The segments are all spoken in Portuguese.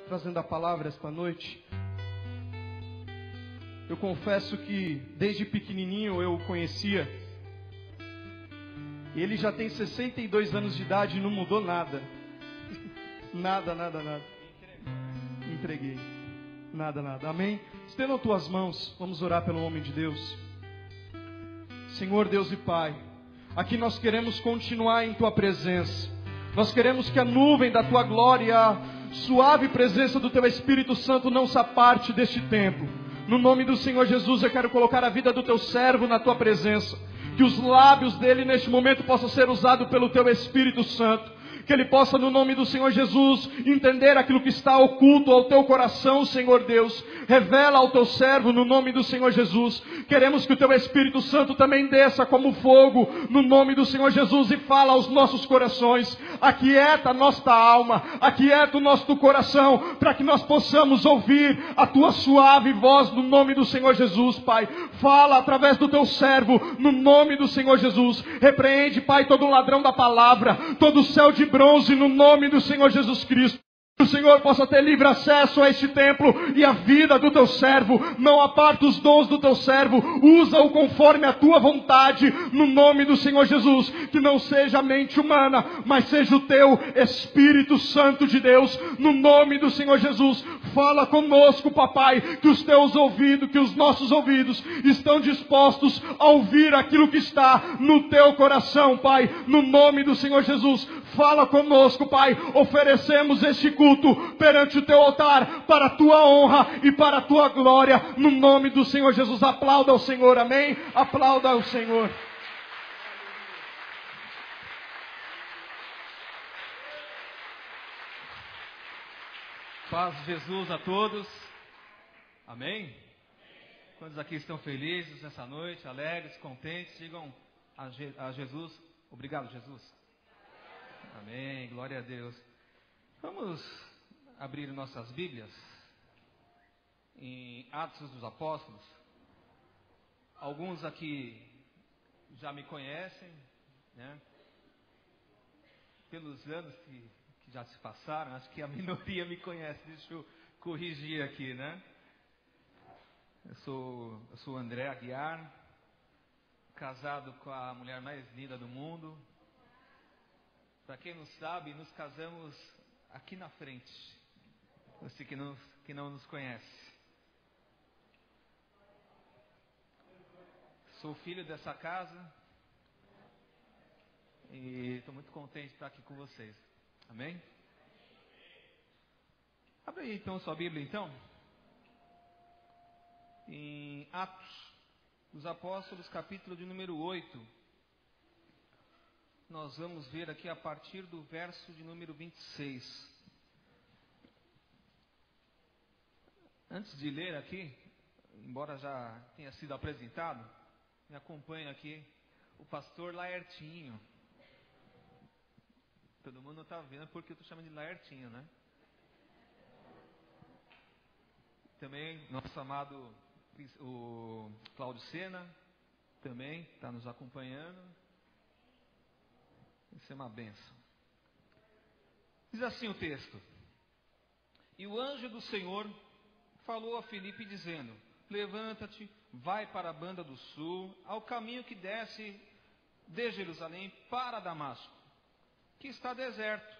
trazendo a palavra esta noite. Eu confesso que desde pequenininho eu o conhecia. E ele já tem 62 anos de idade e não mudou nada. Nada. Entreguei. Nada. Amém? Estenda as tuas mãos, vamos orar pelo homem de Deus. Senhor Deus e Pai, aqui nós queremos continuar em Tua presença. Nós queremos que a nuvem da Tua glória, a suave presença do Teu Espírito Santo não se aparte deste templo. No nome do Senhor Jesus, eu quero colocar a vida do Teu servo na Tua presença. Que os lábios dele neste momento possam ser usados pelo Teu Espírito Santo. Que ele possa, no nome do Senhor Jesus, entender aquilo que está oculto ao teu coração, Senhor Deus. Revela ao teu servo, no nome do Senhor Jesus. Queremos que o teu Espírito Santo também desça como fogo, no nome do Senhor Jesus, e fala aos nossos corações. Aquieta a nossa alma, aquieta o nosso coração, para que nós possamos ouvir a tua suave voz, no nome do Senhor Jesus, Pai. Fala através do teu servo, no nome do Senhor Jesus. Repreende, Pai, todo ladrão da palavra, todo céu de bronze, no nome do Senhor Jesus Cristo. Que o Senhor possa ter livre acesso a este templo e a vida do teu servo. Não aparta os dons do teu servo, usa-o conforme a tua vontade, no nome do Senhor Jesus. Que não seja a mente humana, mas seja o teu Espírito Santo de Deus, no nome do Senhor Jesus. Fala conosco, papai, que os teus ouvidos, que os nossos ouvidos estão dispostos a ouvir aquilo que está no teu coração, Pai, no nome do Senhor Jesus. Fala conosco, Pai. Oferecemos este culto perante o teu altar, para a tua honra e para a tua glória, no nome do Senhor Jesus. Aplauda ao Senhor, amém? Aplauda ao Senhor. Paz de Jesus a todos, amém? Quantos aqui estão felizes nessa noite, alegres, contentes, digam a Jesus, obrigado Jesus. Amém, glória a Deus. Vamos abrir nossas Bíblias em Atos dos Apóstolos. Alguns aqui já me conhecem, né? Pelos anos que já se passaram, acho que a minoria me conhece. Deixa eu corrigir aqui, né? Eu sou o André Aguiar, casado com a mulher mais linda do mundo. Para quem não sabe, nos casamos aqui na frente. Você que não nos conhece. Sou filho dessa casa e estou muito contente de estar aqui com vocês. Amém? Abre aí então sua Bíblia então. Em Atos dos Apóstolos, capítulo de número 8. Nós vamos ver aqui a partir do verso de número 26. Antes de ler aqui, embora já tenha sido apresentado, me acompanha aqui o pastor Laertinho. Todo mundo está vendo porque eu estou chamando de Laertinho, né? Também nosso amado o Cláudio Sena, também está nos acompanhando. Isso é uma bênção. Diz assim o texto: E o anjo do Senhor falou a Filipe dizendo: Levanta-te, vai para a banda do sul, ao caminho que desce de Jerusalém para Damasco, que está deserto.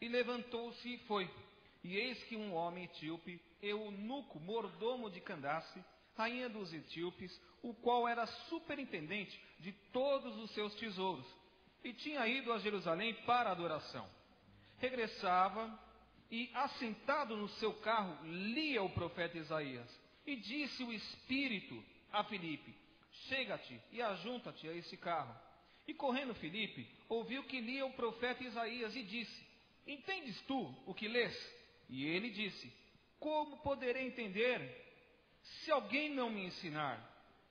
E levantou-se e foi. E eis que um homem etíope, eunuco, mordomo de Candace, rainha dos etíopes, o qual era superintendente de todos os seus tesouros, e tinha ido a Jerusalém para a adoração. Regressava e, assentado no seu carro, lia o profeta Isaías. E disse o Espírito a Filipe: Chega-te e ajunta-te a esse carro. E correndo Filipe, ouviu que lia o profeta Isaías e disse: Entendes tu o que lês? E ele disse: Como poderei entender, se alguém não me ensinar?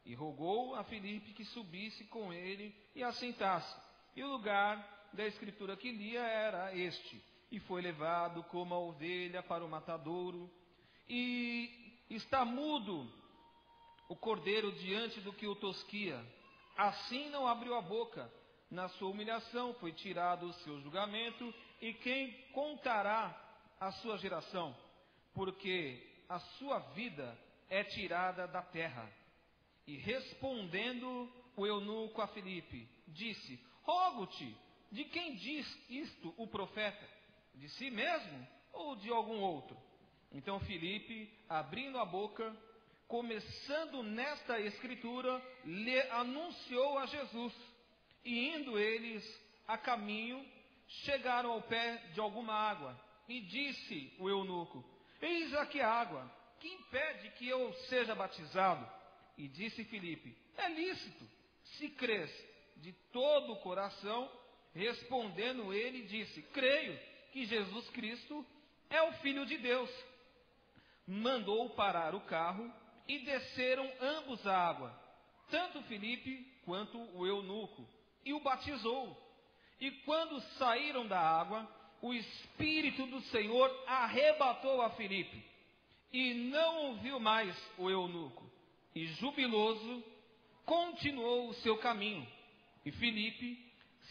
E rogou a Filipe que subisse com ele e assentasse. E o lugar da escritura que lia era este: E foi levado como a ovelha para o matadouro, e está mudo o cordeiro diante do que o tosquia. Assim não abriu a boca. Na sua humilhação foi tirado o seu julgamento, e quem contará a sua geração, porque a sua vida é tirada da terra. E respondendo o eunuco a Filipe, disse: rogo-te, de quem diz isto o profeta? De si mesmo ou de algum outro? Então Filipe, abrindo a boca, começando nesta escritura, lhe anunciou a Jesus. E indo eles a caminho, chegaram ao pé de alguma água. E disse o eunuco: eis aqui a água, que impede que eu seja batizado? E disse Filipe: é lícito, se crês de todo o coração. Respondendo ele, disse: creio que Jesus Cristo é o Filho de Deus. Mandou parar o carro e desceram ambos a água, tanto Filipe quanto o eunuco, e o batizou. E quando saíram da água, o Espírito do Senhor arrebatou a Filipe, e não ouviu mais o eunuco. E jubiloso, continuou o seu caminho. E Filipe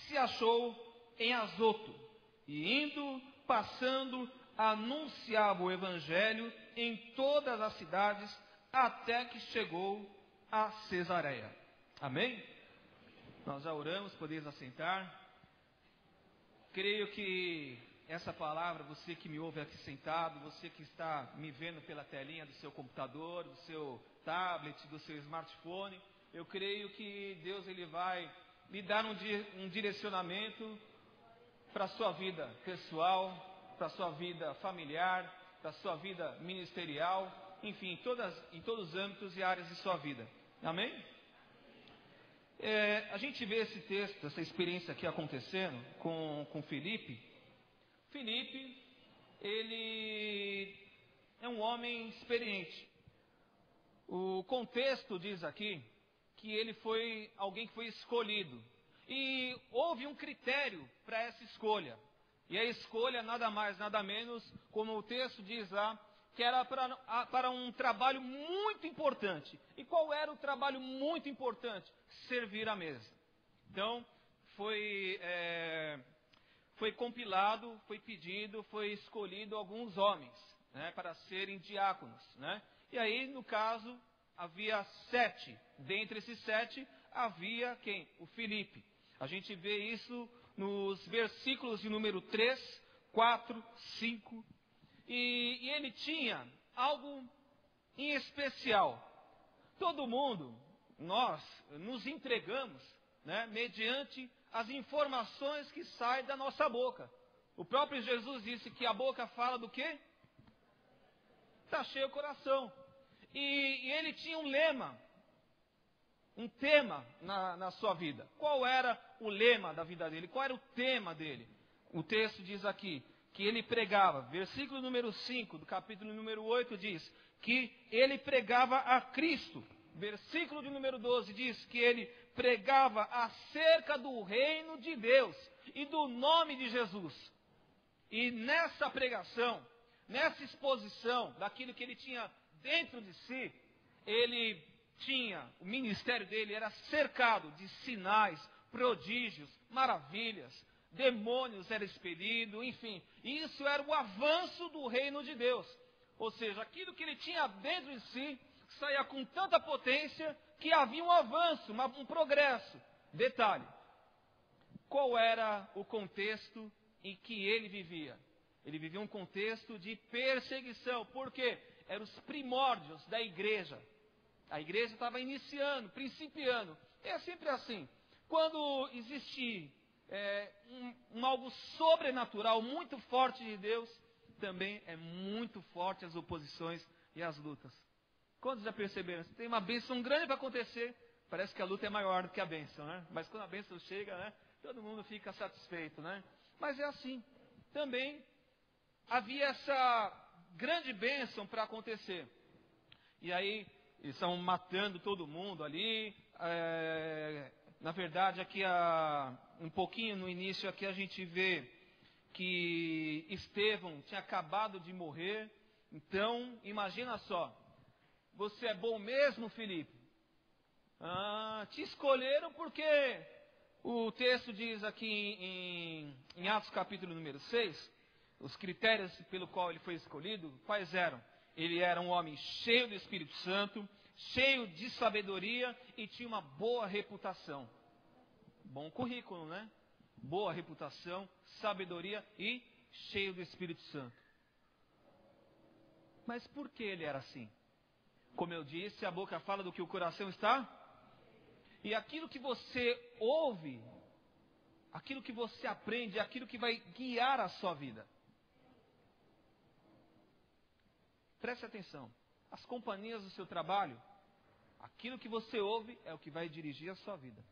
se achou em Azoto, e indo, passando, anunciava o Evangelho em todas as cidades, até que chegou a Cesareia. Amém? Nós já oramos, podeis assentar. Creio que essa palavra, você que me ouve aqui sentado, você que está me vendo pela telinha do seu computador, do seu tablet, do seu smartphone, eu creio que Deus ele vai lhe dar um direcionamento para a sua vida pessoal, para a sua vida familiar, para a sua vida ministerial, enfim, em todos os âmbitos e áreas de sua vida. Amém? A gente vê esse texto, essa experiência aqui acontecendo com Filipe. Filipe, ele é um homem experiente. O contexto diz aqui que ele foi alguém que foi escolhido. E houve um critério para essa escolha. E a escolha nada mais, nada menos, como o texto diz lá, que era para um trabalho muito importante. E qual era o trabalho muito importante? Servir à mesa. Então, foi compilado, foi pedido, foi escolhido alguns homens, né, para serem diáconos, né? E aí, no caso, havia 7. Dentre esses 7, havia quem? O Filipe. A gente vê isso nos versículos de número 3, 4, 5. E ele tinha algo em especial. Todo mundo, nós nos entregamos, né, mediante as informações que saem da nossa boca. O próprio Jesus disse que a boca fala do quê? Está cheio o coração. E ele tinha um lema, um tema na sua vida. Qual era o lema da vida dele? Qual era o tema dele? O texto diz aqui que ele pregava, versículo número 5 do capítulo número 8 diz que ele pregava a Cristo. Versículo de número 12 diz que ele pregava acerca do reino de Deus e do nome de Jesus. E nessa pregação, nessa exposição daquilo que ele tinha dentro de si, ele tinha, o ministério dele era cercado de sinais, prodígios, maravilhas, demônios eram expelidos, enfim. Isso era o avanço do reino de Deus. Ou seja, aquilo que ele tinha dentro de si saía com tanta potência que havia um avanço, um progresso. Detalhe, qual era o contexto em que ele vivia? Ele vivia um contexto de perseguição. Por quê? Eram os primórdios da igreja. A igreja estava iniciando, principiando. É sempre assim. Quando existe algo sobrenatural muito forte de Deus, também é muito forte as oposições e as lutas. Quantos já perceberam? Se tem uma bênção grande para acontecer, parece que a luta é maior do que a bênção, né? Mas quando a bênção chega, né, todo mundo fica satisfeito, né? Mas é assim. Também havia essa grande bênção para acontecer. E aí, eles estão matando todo mundo ali. Na verdade, aqui um pouquinho no início aqui a gente vê que Estevão tinha acabado de morrer. Então, imagina só. Você é bom mesmo, Filipe? Te escolheram porque o texto diz aqui em Atos capítulo número 6, Os critérios pelo qual ele foi escolhido, quais eram? Ele era um homem cheio do Espírito Santo, cheio de sabedoria e tinha uma boa reputação. Bom currículo, né? Boa reputação, sabedoria e cheio do Espírito Santo. Mas por que ele era assim? Como eu disse, a boca fala do que o coração está. E aquilo que você ouve, aquilo que você aprende, é aquilo que vai guiar a sua vida. Preste atenção. As companhias do seu trabalho, aquilo que você ouve é o que vai dirigir a sua vida.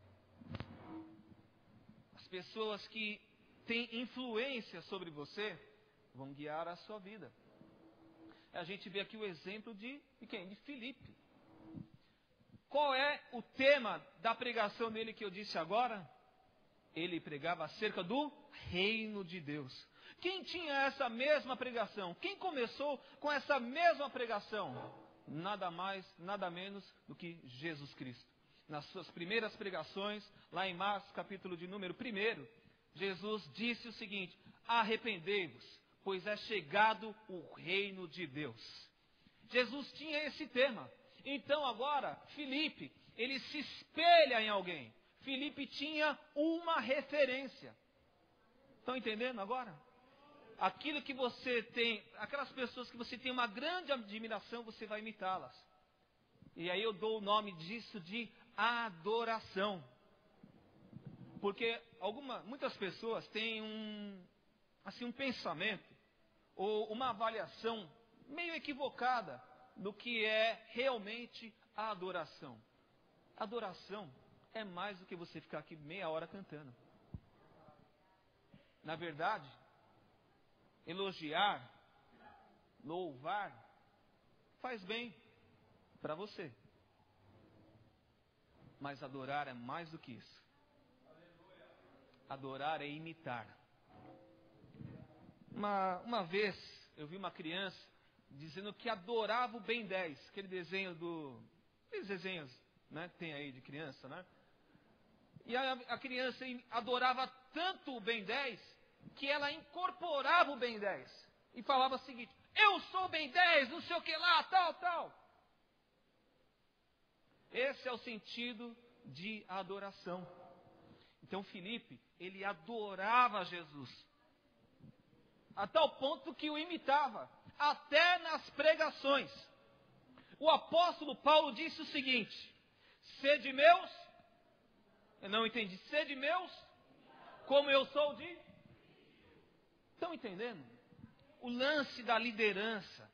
As pessoas que têm influência sobre você vão guiar a sua vida. A gente vê aqui o exemplo de quem? De Filipe. Qual é o tema da pregação dele que eu disse agora? Ele pregava acerca do reino de Deus. Quem tinha essa mesma pregação? Quem começou com essa mesma pregação? Nada mais, nada menos do que Jesus Cristo. Nas suas primeiras pregações, lá em Marcos, capítulo de número 1, Jesus disse o seguinte: arrependei-vos, pois é chegado o reino de Deus. Jesus tinha esse tema. Então agora, Filipe, ele se espelha em alguém. Filipe tinha uma referência. Estão entendendo agora? Aquilo que você tem, aquelas pessoas que você tem uma grande admiração, você vai imitá-las. E aí eu dou o nome disso de adoração. Porque muitas pessoas têm um pensamento ou uma avaliação meio equivocada do que é realmente a adoração. Adoração é mais do que você ficar aqui meia hora cantando. Na verdade, elogiar, louvar, faz bem para você. Mas adorar é mais do que isso. Adorar é imitar. Uma vez eu vi uma criança dizendo que adorava o Ben 10, aquele desenho aqueles desenhos, né, que tem aí de criança, né? E a criança adorava tanto o Ben 10 que ela incorporava o Ben 10 e falava o seguinte: eu sou o Ben 10, não sei o que lá, tal. Esse é o sentido de adoração. Então Filipe, ele adorava Jesus, a tal ponto que o imitava, até nas pregações. O apóstolo Paulo disse o seguinte: sede meus, eu não entendi, sede meus, como eu sou de... Estão entendendo? O lance da liderança,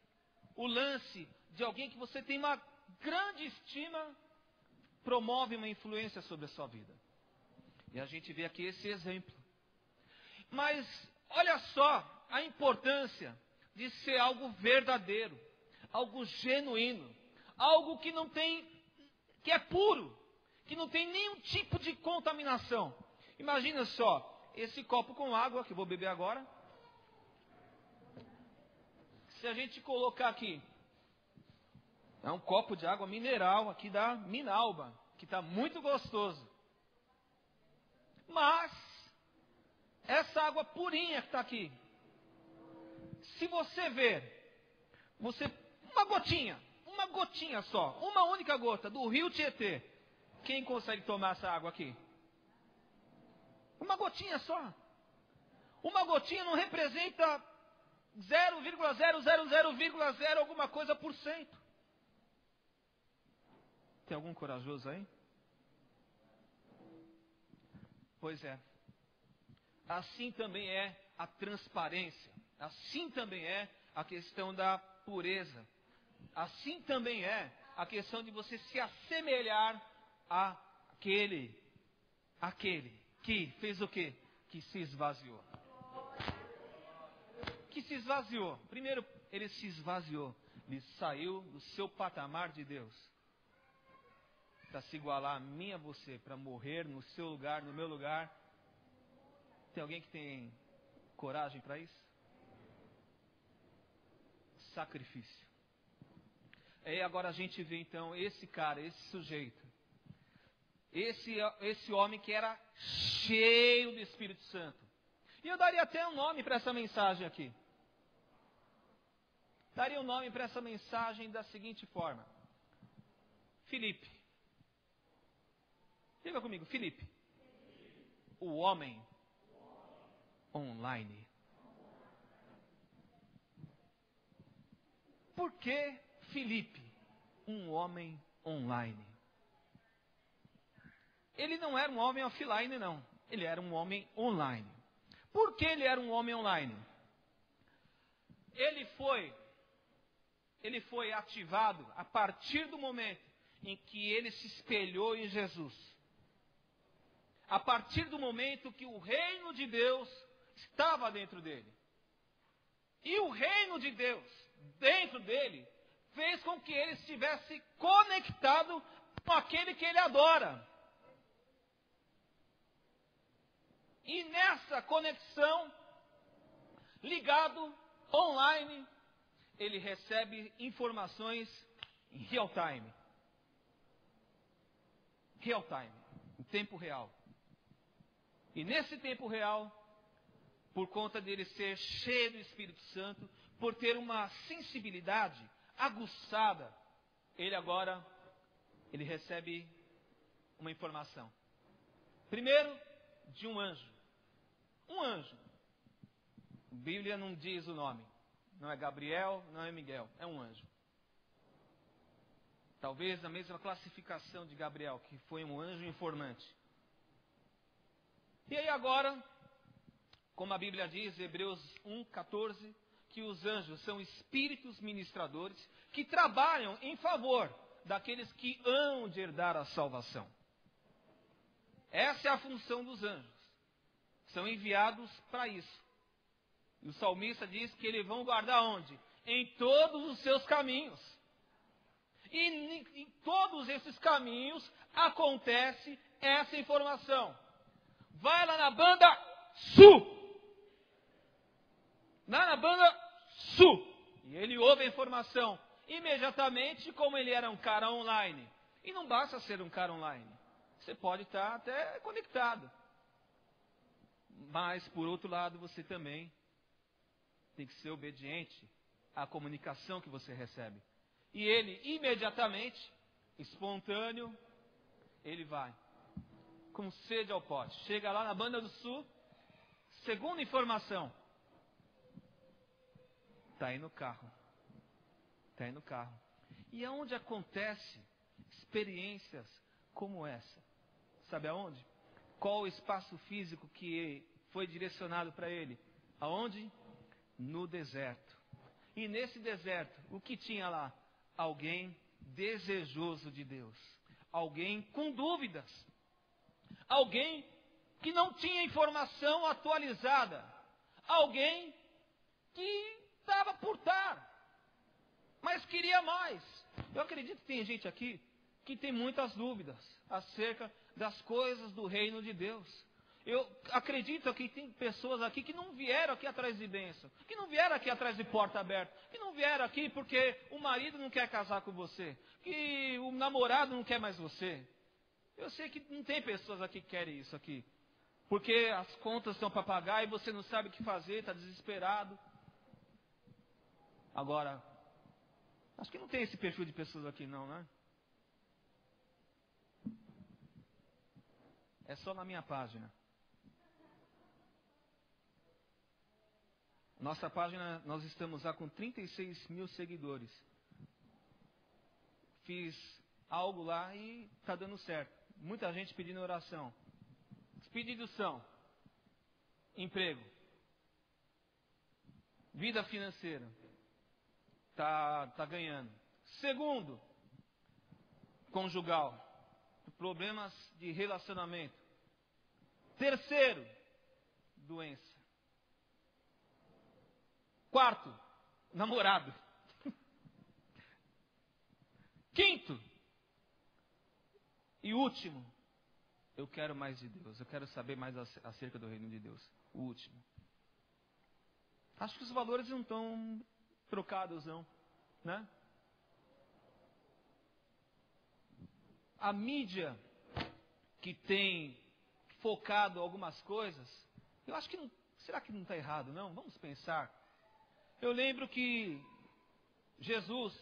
o lance de alguém que você tem uma grande estima, promove uma influência sobre a sua vida. E a gente vê aqui esse exemplo. Mas olha só a importância de ser algo verdadeiro, algo genuíno, algo que não tem, que é puro, que não tem nenhum tipo de contaminação. Imagina só, esse copo com água que eu vou beber agora. Se a gente colocar aqui, é um copo de água mineral aqui da Minalba, que está muito gostoso. Mas essa água purinha que está aqui, se você ver, uma gotinha só, uma única gota do rio Tietê, quem consegue tomar essa água aqui? Uma gotinha só. Uma gotinha não representa 0,000,0 alguma coisa por cento. Tem algum corajoso aí? Pois é. Assim também é a transparência. Assim também é a questão da pureza. Assim também é a questão de você se assemelhar àquele que fez o quê? Que se esvaziou. Que se esvaziou. Primeiro, ele se esvaziou. Ele saiu do seu patamar de Deus para se igualar a mim e a você, para morrer no seu lugar, no meu lugar. Tem alguém que tem coragem para isso? Sacrifício. E agora a gente vê então esse cara, esse sujeito, esse homem que era cheio do Espírito Santo. E eu daria até um nome para essa mensagem aqui. daria um nome para essa mensagem da seguinte forma: Filipe. Diga comigo, Filipe. O homem online. Por que Filipe, um homem online? Ele não era um homem offline, não. Ele era um homem online. Por que ele era um homem online? Ele foi ativado a partir do momento em que ele se espelhou em Jesus. A partir do momento que o reino de Deus estava dentro dele. E o reino de Deus dentro dele fez com que ele estivesse conectado com aquele que ele adora. E nessa conexão, ligado online, ele recebe informações em real time. Real time, em tempo real. E nesse tempo real, por conta dele ser cheio do Espírito Santo, por ter uma sensibilidade aguçada, ele recebe uma informação. Primeiro, de um anjo. Um anjo. A Bíblia não diz o nome. Não é Gabriel, não é Miguel. É um anjo. Talvez na mesma classificação de Gabriel, que foi um anjo informante. E aí agora, como a Bíblia diz, Hebreus 1:14, que os anjos são espíritos ministradores que trabalham em favor daqueles que hão de herdar a salvação. Essa é a função dos anjos. São enviados para isso. E o salmista diz que eles vão guardar onde? Em todos os seus caminhos. E em todos esses caminhos acontece essa informação. Vai lá na banda sul. Lá na banda sul. E ele ouve a informação. Imediatamente, como ele era um cara online. E não basta ser um cara online. Você pode estar até conectado. Mas, por outro lado, você também tem que ser obediente à comunicação que você recebe. E ele, imediatamente, espontâneo, ele vai. Com sede ao pote. Chega lá na banda do sul. Segunda informação. Está aí no carro. Está aí no carro. E aonde acontece experiências como essa? Sabe aonde? Qual o espaço físico que foi direcionado para ele? Aonde? No deserto. E nesse deserto, o que tinha lá? Alguém desejoso de Deus. Alguém com dúvidas. Alguém que não tinha informação atualizada. Alguém que estava por estar, mas queria mais. Eu acredito que tem gente aqui que tem muitas dúvidas acerca das coisas do reino de Deus. Eu acredito que tem pessoas aqui que não vieram aqui atrás de bênção, que não vieram aqui atrás de porta aberta, que não vieram aqui porque o marido não quer casar com você, que o namorado não quer mais você. Eu sei que não tem pessoas aqui que querem isso aqui, porque as contas estão para pagar e você não sabe o que fazer, está desesperado. Agora, acho que não tem esse perfil de pessoas aqui não, né? É só na minha página. Nossa página, nós estamos lá com 36 mil seguidores. Fiz algo lá e está dando certo. Muita gente pedindo oração. Os pedidos são: emprego, vida financeira, tá ganhando. Segundo, conjugal, problemas de relacionamento. Terceiro, doença. Quarto, namorado. Quinto e último, eu quero mais de Deus. Eu quero saber mais acerca do reino de Deus. O último. Acho que os valores não estão trocados, não, né? A mídia que tem focado algumas coisas, eu acho que não, será que não está errado, não? Vamos pensar. Eu lembro que Jesus,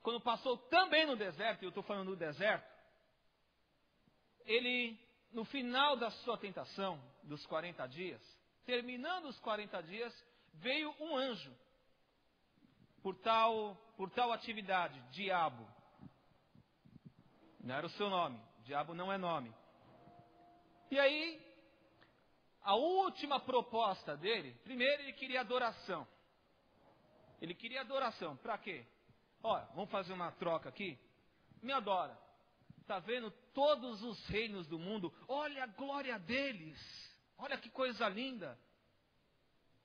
quando passou também no deserto, e eu estou falando do deserto, ele, no final da sua tentação, dos 40 dias, terminando os 40 dias, veio um anjo, por tal atividade, diabo. Não era o seu nome, diabo não é nome. E aí, a última proposta dele, primeiro ele queria adoração. Ele queria adoração, para quê? Olha, vamos fazer uma troca aqui? Me adora. Está vendo todos os reinos do mundo? Olha a glória deles. Olha que coisa linda.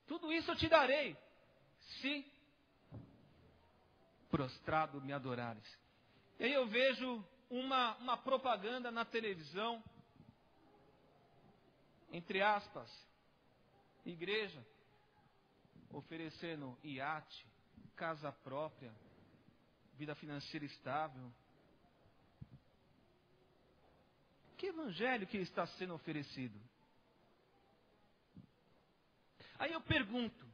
Tudo isso eu te darei, se prostrado me adorares. E aí eu vejo uma propaganda na televisão, entre aspas, igreja, oferecendo iate, casa própria, vida financeira estável. Que evangelho que está sendo oferecido? Aí eu pergunto,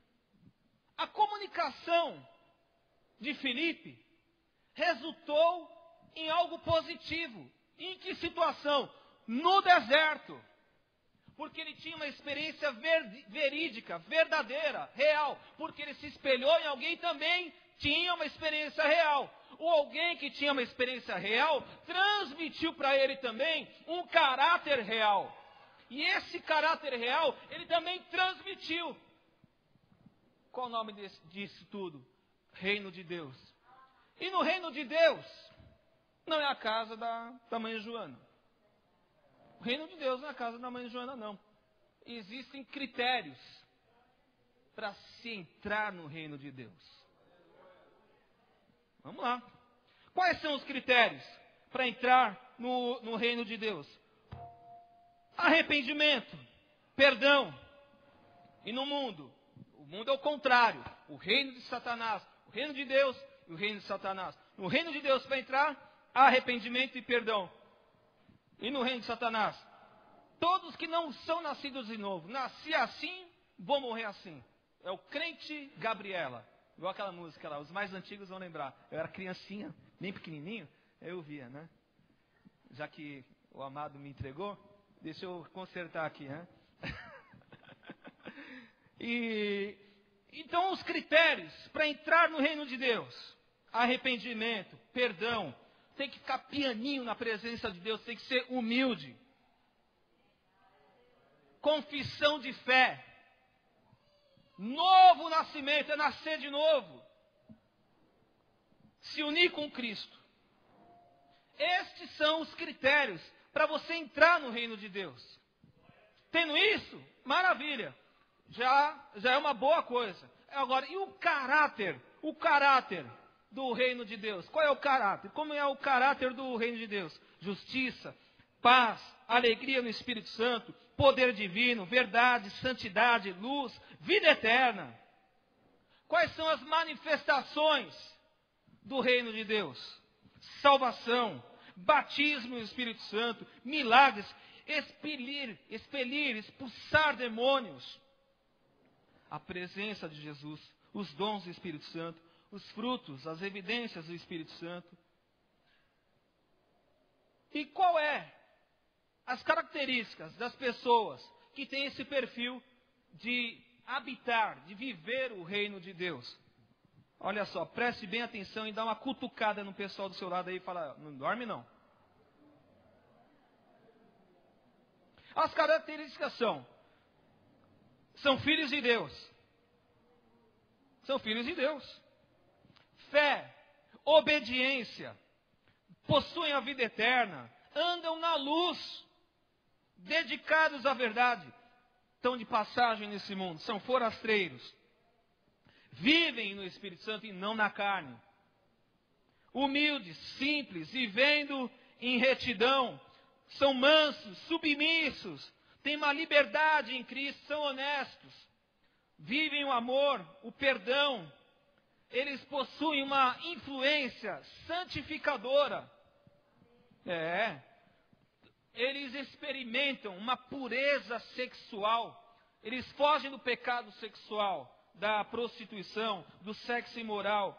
a comunicação de Filipe resultou em algo positivo. Em que situação? No deserto. Porque ele tinha uma experiência verídica, verdadeira, real. Porque ele se espelhou em alguém também tinha uma experiência real. O alguém que tinha uma experiência real transmitiu para ele também um caráter real. E esse caráter real, ele também transmitiu. Qual o nome disso tudo? Reino de Deus. E no reino de Deus, não é a casa da mãe Joana. O reino de Deus não é a casa da mãe Joana, não. Existem critérios para se entrar no reino de Deus. Vamos lá. Quais são os critérios para entrar no reino de Deus? Arrependimento, perdão. E no mundo? O mundo é o contrário. O reino de Satanás, o reino de Deus e o reino de Satanás. No reino de Deus, para entrar, arrependimento e perdão. E no reino de Satanás? Todos que não são nascidos de novo. Nasci assim, vou morrer assim. É o crente Gabriela. Igual aquela música lá, os mais antigos vão lembrar. Eu era criancinha, bem pequenininho, eu via, né? Já que o amado me entregou, deixa eu consertar aqui, né? Então os critérios para entrar no reino de Deus: arrependimento, perdão, tem que ficar pianinho na presença de Deus, tem que ser humilde. Confissão de fé. Novo nascimento, é nascer de novo. Se unir com Cristo. Estes são os critérios para você entrar no reino de Deus. Tendo isso, maravilha. Já é uma boa coisa. Agora, e o caráter? O caráter do reino de Deus. Qual é o caráter? Como é o caráter do reino de Deus? Justiça, paz, alegria no Espírito Santo, poder divino, verdade, santidade, luz, vida eterna. Quais são as manifestações do reino de Deus? Salvação, batismo no Espírito Santo, milagres, expelir, expulsar demônios. A presença de Jesus, os dons do Espírito Santo, os frutos, as evidências do Espírito Santo. E qual é as características das pessoas que têm esse perfil de habitar, de viver o reino de Deus? Olha só, preste bem atenção e dá uma cutucada no pessoal do seu lado aí e fala: não dorme não. As características são filhos de Deus. São filhos de Deus. Fé, obediência, possuem a vida eterna, andam na luz, dedicados à verdade, estão de passagem nesse mundo, são forasteiros, vivem no Espírito Santo e não na carne, humildes, simples, vivendo em retidão, são mansos, submissos, têm uma liberdade em Cristo, são honestos, vivem o amor, o perdão, eles possuem uma influência santificadora. Eles experimentam uma pureza sexual, eles fogem do pecado sexual, da prostituição, do sexo imoral,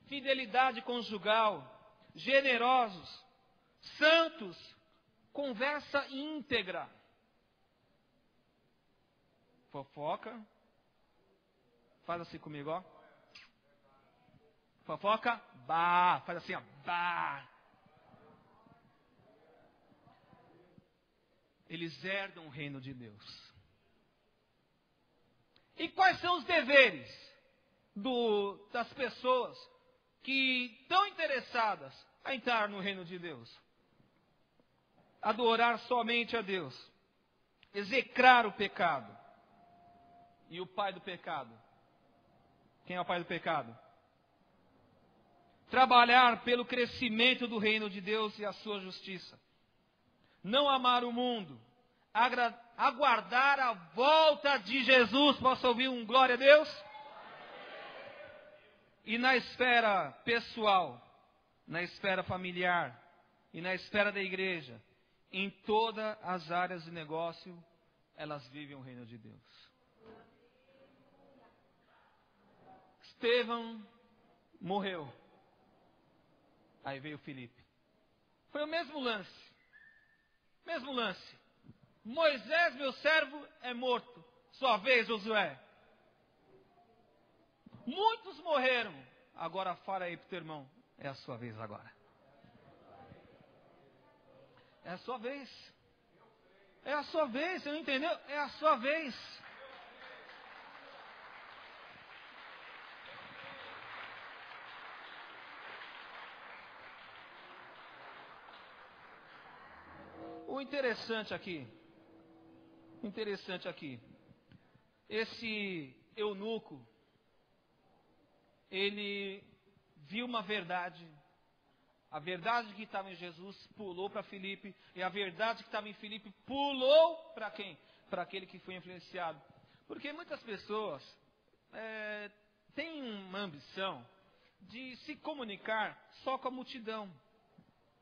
fidelidade conjugal, generosos, santos, conversa íntegra. Fofoca. Faz assim comigo, ó. Fofoca, bah. Faz assim, ó, bah. Eles herdam o reino de Deus. E quais são os deveres das pessoas que estão interessadas a entrar no reino de Deus? Adorar somente a Deus. Execrar o pecado. E o pai do pecado? Quem é o pai do pecado? Trabalhar pelo crescimento do reino de Deus e a sua justiça. Não amar o mundo. Aguardar a volta de Jesus. Posso ouvir um glória a Deus? E na esfera pessoal, na esfera familiar e na esfera da igreja, em todas as áreas de negócio, elas vivem o reino de Deus. Estevão morreu. Aí veio Filipe. Foi o mesmo lance. Mesmo lance. Moisés, meu servo, é morto. Sua vez, Josué. Muitos morreram. Agora fala aí pro teu irmão. É a sua vez agora. É a sua vez. É a sua vez, você não entendeu? É a sua vez. O interessante aqui, esse eunuco, ele viu uma verdade. A verdade que estava em Jesus pulou para Filipe, e a verdade que estava em Filipe pulou para quem? Para aquele que foi influenciado. Porque muitas pessoas têm uma ambição de se comunicar só com a multidão.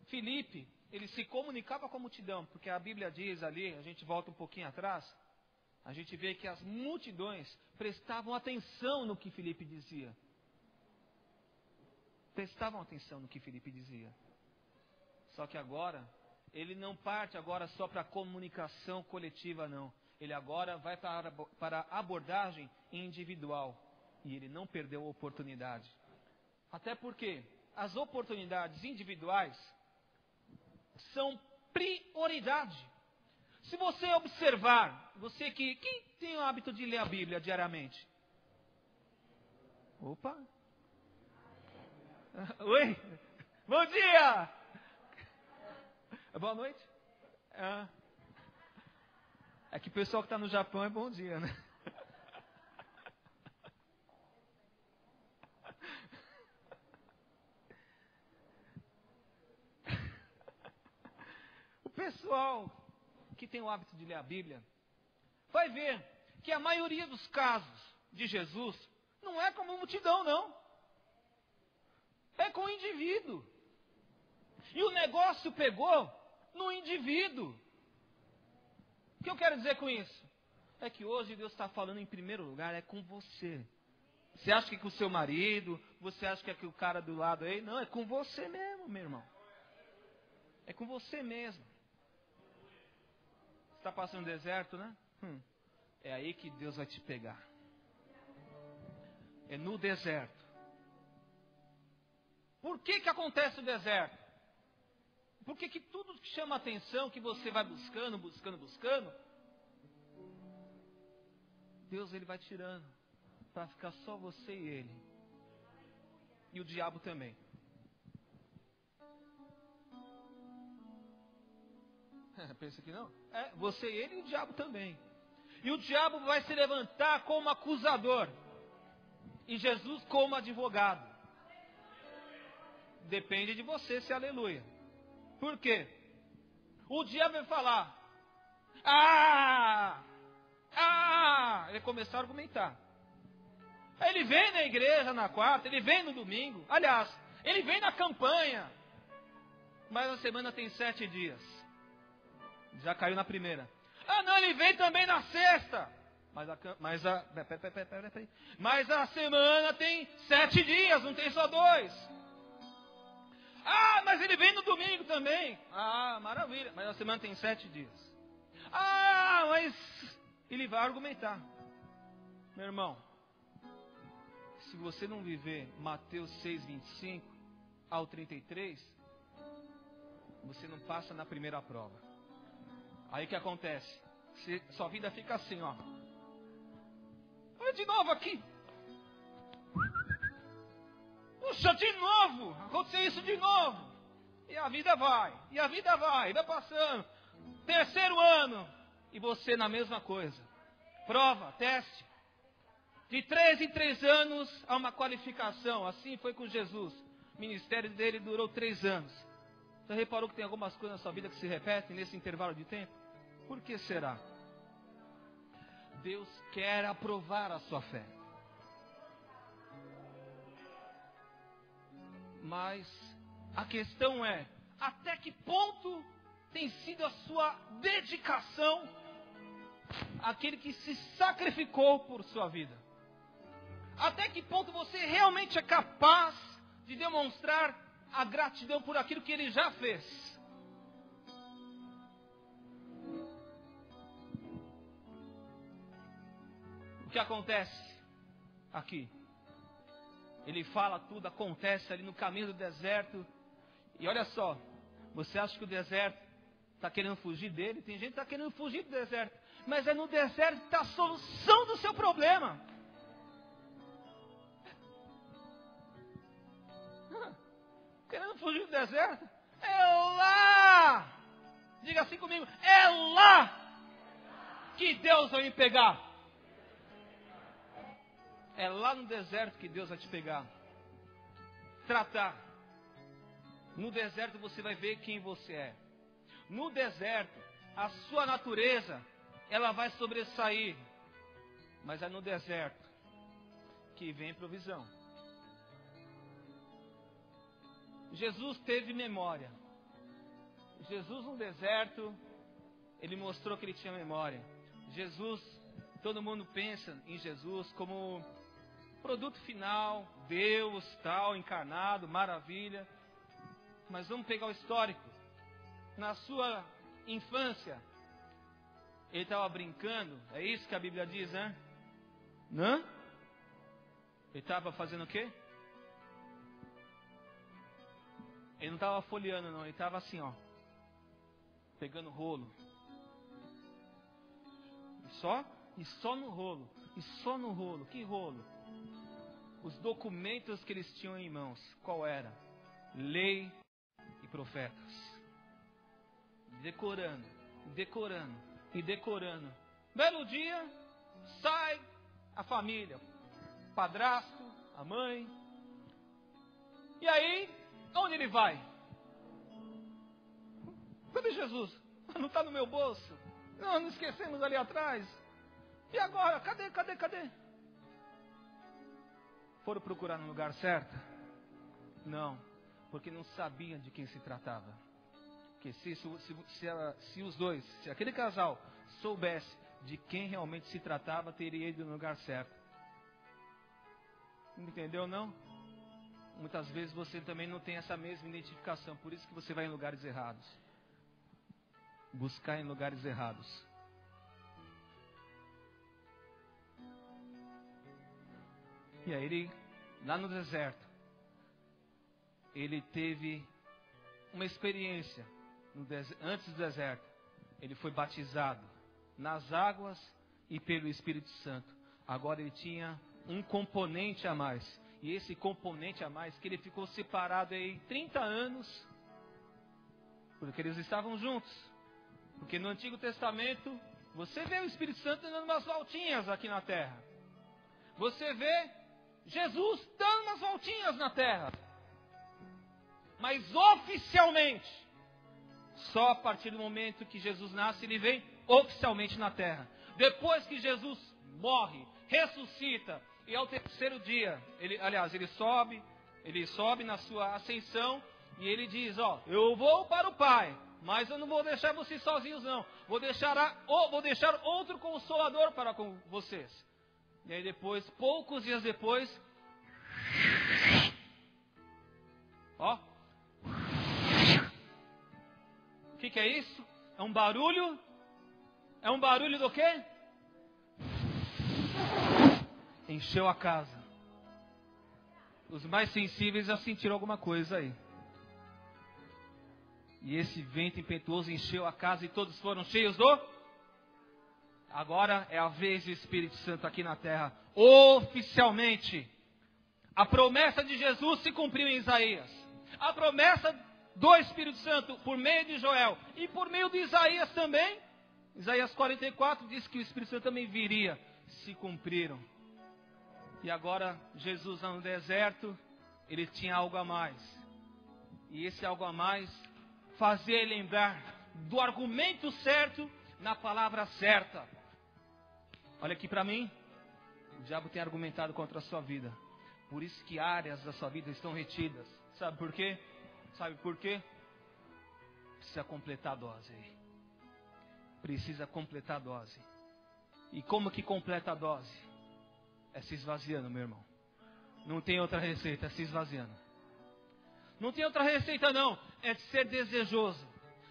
Filipe, ele se comunicava com a multidão, porque a Bíblia diz ali, a gente volta um pouquinho atrás, a gente vê que as multidões prestavam atenção no que Filipe dizia. Prestavam atenção no que Filipe dizia. Só que agora, ele não parte agora só para a comunicação coletiva, não. Ele agora vai para a abordagem individual. E ele não perdeu a oportunidade. Até porque as oportunidades individuais são prioridade. Se você observar, você quem tem o hábito de ler a Bíblia diariamente? Opa! Oi! Bom dia! Boa noite? É que o pessoal que está no Japão é bom dia, né? O pessoal que tem o hábito de ler a Bíblia vai ver que a maioria dos casos de Jesus não é como multidão, não. É com o indivíduo. E o negócio pegou no indivíduo. O que eu quero dizer com isso? É que hoje Deus está falando em primeiro lugar, é com você. Você acha que é com o seu marido? Você acha que é com o cara do lado aí? Não, é com você mesmo, meu irmão. É com você mesmo. Você está passando no deserto, né? É aí que Deus vai te pegar. É no deserto. Por que acontece o deserto? Porque que tudo que chama atenção, que você vai buscando, Deus ele vai tirando, para ficar só você e ele. E o diabo também. Pensa que não? Você e ele e o diabo também. E o diabo vai se levantar como acusador. E Jesus como advogado. Depende de você, se aleluia. Por quê? O diabo vai falar. Ele começar a argumentar. Aí ele vem na igreja na quarta, ele vem no domingo. Aliás, ele vem na campanha. Mas a semana tem 7 dias. Já caiu na primeira. Não, ele vem também na sexta. Mas a semana tem 7 dias, não tem só 2. Ah, mas ele vem no domingo também. Ah, maravilha. Mas a semana tem 7 dias. Ah, mas ele vai argumentar. Meu irmão, se você não viver Mateus 6, 25 ao 33, você não passa na primeira prova. Aí o que acontece? Sua vida fica assim, ó. Olha de novo aqui. Puxa, de novo. Aconteceu isso de novo. E a vida vai. E a vida vai. Vai passando. 3º ano. E você na mesma coisa. Prova, teste. De 3 em 3 anos há uma qualificação. Assim foi com Jesus. O ministério dele durou 3 anos. Você reparou que tem algumas coisas na sua vida que se repetem nesse intervalo de tempo? Por que será? Deus quer aprovar a sua fé. Mas a questão é, até que ponto tem sido a sua dedicação àquele que se sacrificou por sua vida? Até que ponto você realmente é capaz de demonstrar a gratidão por aquilo que ele já fez? O que acontece aqui? Ele fala tudo, acontece ali no caminho do deserto. E olha só, você acha que o deserto está querendo fugir dele? Tem gente que está querendo fugir do deserto. Mas é no deserto que está a solução do seu problema. Querendo fugir do deserto? É lá! Diga assim comigo, é lá que Deus vai me pegar. É lá no deserto que Deus vai te pegar. Tratar. No deserto você vai ver quem você é. No deserto, a sua natureza, ela vai sobressair. Mas é no deserto que vem provisão. Jesus teve memória. Jesus no deserto, ele mostrou que ele tinha memória. Jesus, todo mundo pensa em Jesus como produto final, Deus, tal, encarnado, maravilha. Mas vamos pegar o histórico. Na sua infância, ele estava brincando, é isso que a Bíblia diz, né? Não? Ele estava fazendo o quê? Ele não estava folheando, não. Ele estava assim, ó. Pegando rolo. E só no rolo. E só no rolo. Que rolo? Os documentos que eles tinham em mãos. Qual era? Lei e profetas. Decorando. Decorando. E decorando. Belo dia, sai a família. O padrasto, a mãe. E aí, onde ele vai? Cadê Jesus? Não está no meu bolso. Não esquecemos ali atrás. E agora? Cadê? Foram procurar no lugar certo? Não, porque não sabiam de quem se tratava. Porque se os dois, se aquele casal soubesse de quem realmente se tratava, teria ido no lugar certo. Não entendeu, não? Muitas vezes você também não tem essa mesma identificação. Por isso que você vai em lugares errados. Buscar em lugares errados. E aí ele, lá no deserto, ele teve uma experiência. Antes do deserto, ele foi batizado nas águas e pelo Espírito Santo. Agora ele tinha um componente a mais. E esse componente a mais, que ele ficou separado aí 30 anos, porque eles estavam juntos. Porque no Antigo Testamento, você vê o Espírito Santo dando umas voltinhas aqui na terra. Você vê Jesus dando umas voltinhas na terra. Mas oficialmente, só a partir do momento que Jesus nasce, ele vem oficialmente na terra. Depois que Jesus morre, ressuscita, e ao 3º dia, ele sobe na sua ascensão, e ele diz, ó, eu vou para o Pai, mas eu não vou deixar vocês sozinhos não. Vou deixar outro consolador para com vocês. E aí depois, poucos dias depois, ó, o que é isso? É um barulho? É um barulho do quê? Encheu a casa. Os mais sensíveis já sentiram alguma coisa aí. E esse vento impetuoso encheu a casa e todos foram cheios do... Agora é a vez do Espírito Santo aqui na terra. Oficialmente. A promessa de Jesus se cumpriu em Isaías. A promessa do Espírito Santo por meio de Joel e por meio de Isaías também. Isaías 44 diz que o Espírito Santo também viria. Se cumpriram. E agora Jesus no deserto, ele tinha algo a mais. E esse algo a mais fazia ele lembrar do argumento certo na palavra certa. Olha aqui para mim. O diabo tem argumentado contra a sua vida. Por isso que áreas da sua vida estão retidas. Sabe por quê? Sabe por quê? Precisa completar a dose aí. Precisa completar a dose. E como que completa a dose? É se esvaziando, meu irmão. Não tem outra receita, é se esvaziando. Não tem outra receita não, é de ser desejoso.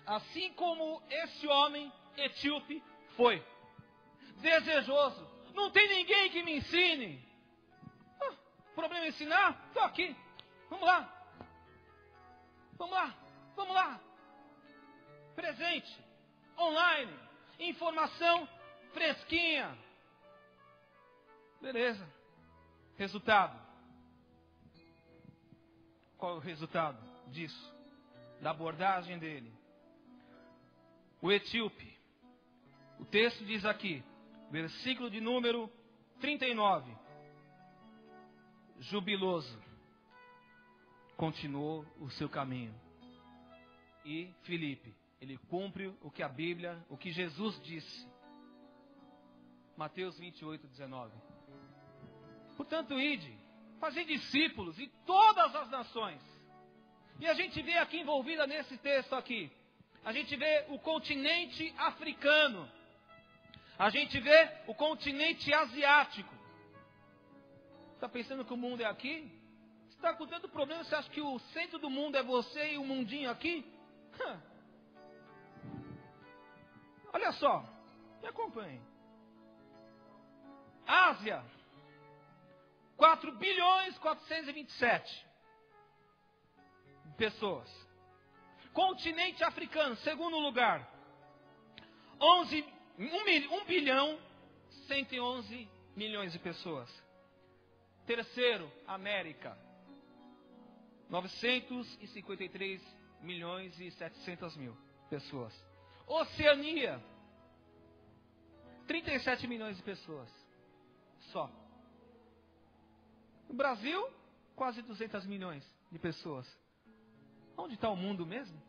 Assim como esse homem etíope foi. Desejoso. Não tem ninguém que me ensine. Problema ensinar? Estou aqui. Vamos lá. Vamos lá. Vamos lá. Presente. Online. Informação fresquinha. Beleza. Resultado. Qual é o resultado disso? Da abordagem dele. O etíope. O texto diz aqui, versículo de número 39. Jubiloso. Continuou o seu caminho. E Filipe, ele cumpre o que a Bíblia, o que Jesus disse. Mateus 28, 19. Portanto, ide, fazei discípulos em todas as nações. E a gente vê aqui envolvida nesse texto aqui, a gente vê o continente africano, a gente vê o continente asiático. Está pensando que o mundo é aqui? Você está com tanto problema, você acha que o centro do mundo é você e o mundinho aqui? Olha só, me acompanhe. Ásia. 4 bilhões 427 pessoas. Continente africano, segundo lugar. 1 bilhão 111 milhões de pessoas. Terceiro, América. 953 milhões e 700 mil pessoas. Oceania. 37 milhões de pessoas. Só. No Brasil, quase 200 milhões de pessoas. Onde está o mundo mesmo?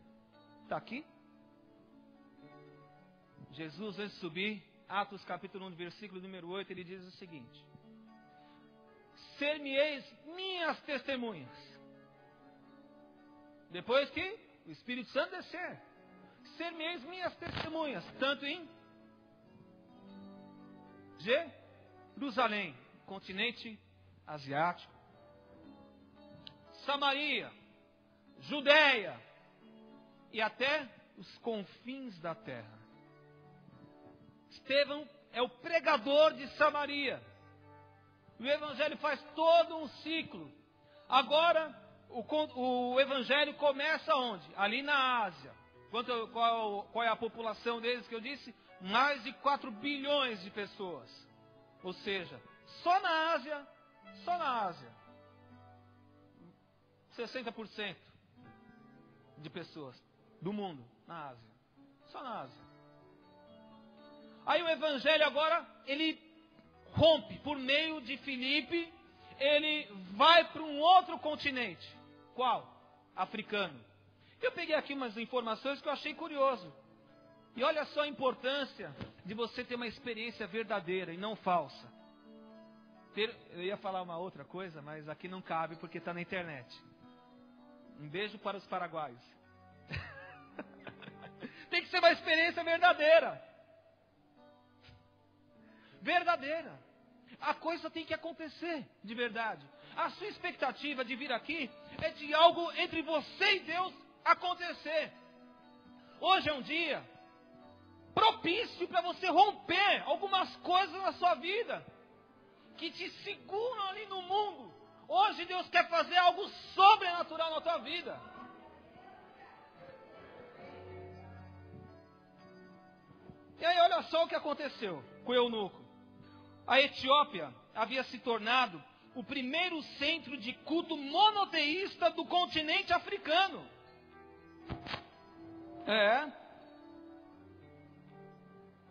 Está aqui? Jesus, antes de subir, Atos capítulo 1, versículo número 8, ele diz o seguinte: ser-me-eis minhas testemunhas. Depois que o Espírito Santo descer, ser-me-eis minhas testemunhas, tanto em Jerusalém, continente asiático, Samaria, Judeia e até os confins da terra. Estevão é o pregador de Samaria. O evangelho faz todo um ciclo. Agora, o evangelho começa onde? Ali na Ásia. Qual é a população deles que eu disse? Mais de 4 bilhões de pessoas. Ou seja, só na Ásia, 60% de pessoas do mundo na Ásia. Só na Ásia. Aí o evangelho agora, ele rompe por meio de Filipe, ele vai para um outro continente. Qual? Africano. Eu peguei aqui umas informações que eu achei curioso. E olha só a importância de você ter uma experiência verdadeira e não falsa. Eu ia falar uma outra coisa, mas aqui não cabe porque está na internet. Um beijo para os paraguaios. Tem que ser uma experiência verdadeira. Verdadeira. A coisa tem que acontecer de verdade. A sua expectativa de vir aqui é de algo entre você e Deus acontecer. Hoje é um dia propício para você romper algumas coisas na sua vida que te seguram ali no mundo. Hoje Deus quer fazer algo sobrenatural na tua vida. E aí olha só o que aconteceu com o eunuco. A Etiópia havia se tornado o primeiro centro de culto monoteísta do continente africano.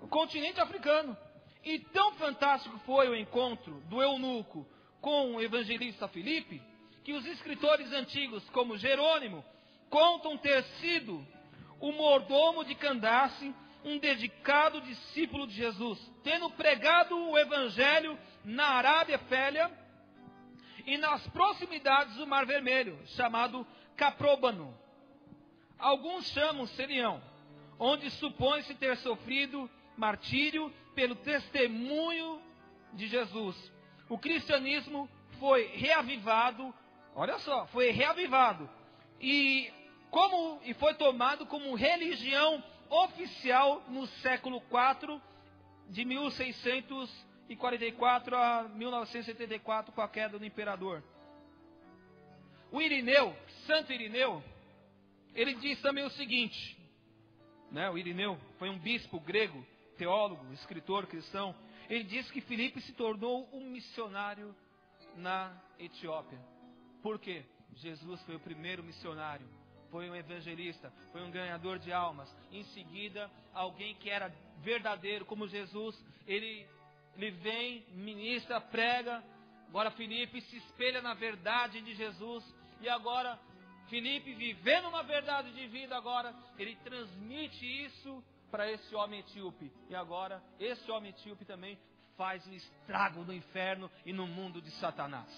O continente africano. E tão fantástico foi o encontro do eunuco com o evangelista Filipe, que os escritores antigos, como Jerônimo, contam ter sido o mordomo de Candace, um dedicado discípulo de Jesus, tendo pregado o evangelho na Arábia Félia e nas proximidades do Mar Vermelho, chamado Capróbano. Alguns chamam Sirião, onde supõe-se ter sofrido martírio pelo testemunho de Jesus. O cristianismo foi reavivado, olha só, foi reavivado e foi tomado como religião oficial no século IV, de 1644 a 1974, com a queda do imperador. O Irineu, Santo Irineu, ele diz também o seguinte, né? O Irineu foi um bispo grego, teólogo, escritor cristão. Ele diz que Filipe se tornou um missionário na Etiópia. Por quê? Jesus foi o primeiro missionário, foi um evangelista, foi um ganhador de almas. Em seguida, alguém que era verdadeiro como Jesus, ele vem, ministra, prega. Agora Filipe se espelha na verdade de Jesus. E agora, Filipe, vivendo uma verdade de vida, agora ele transmite isso para esse homem etíope. E agora, esse homem etíope também faz um estrago no inferno e no mundo de Satanás.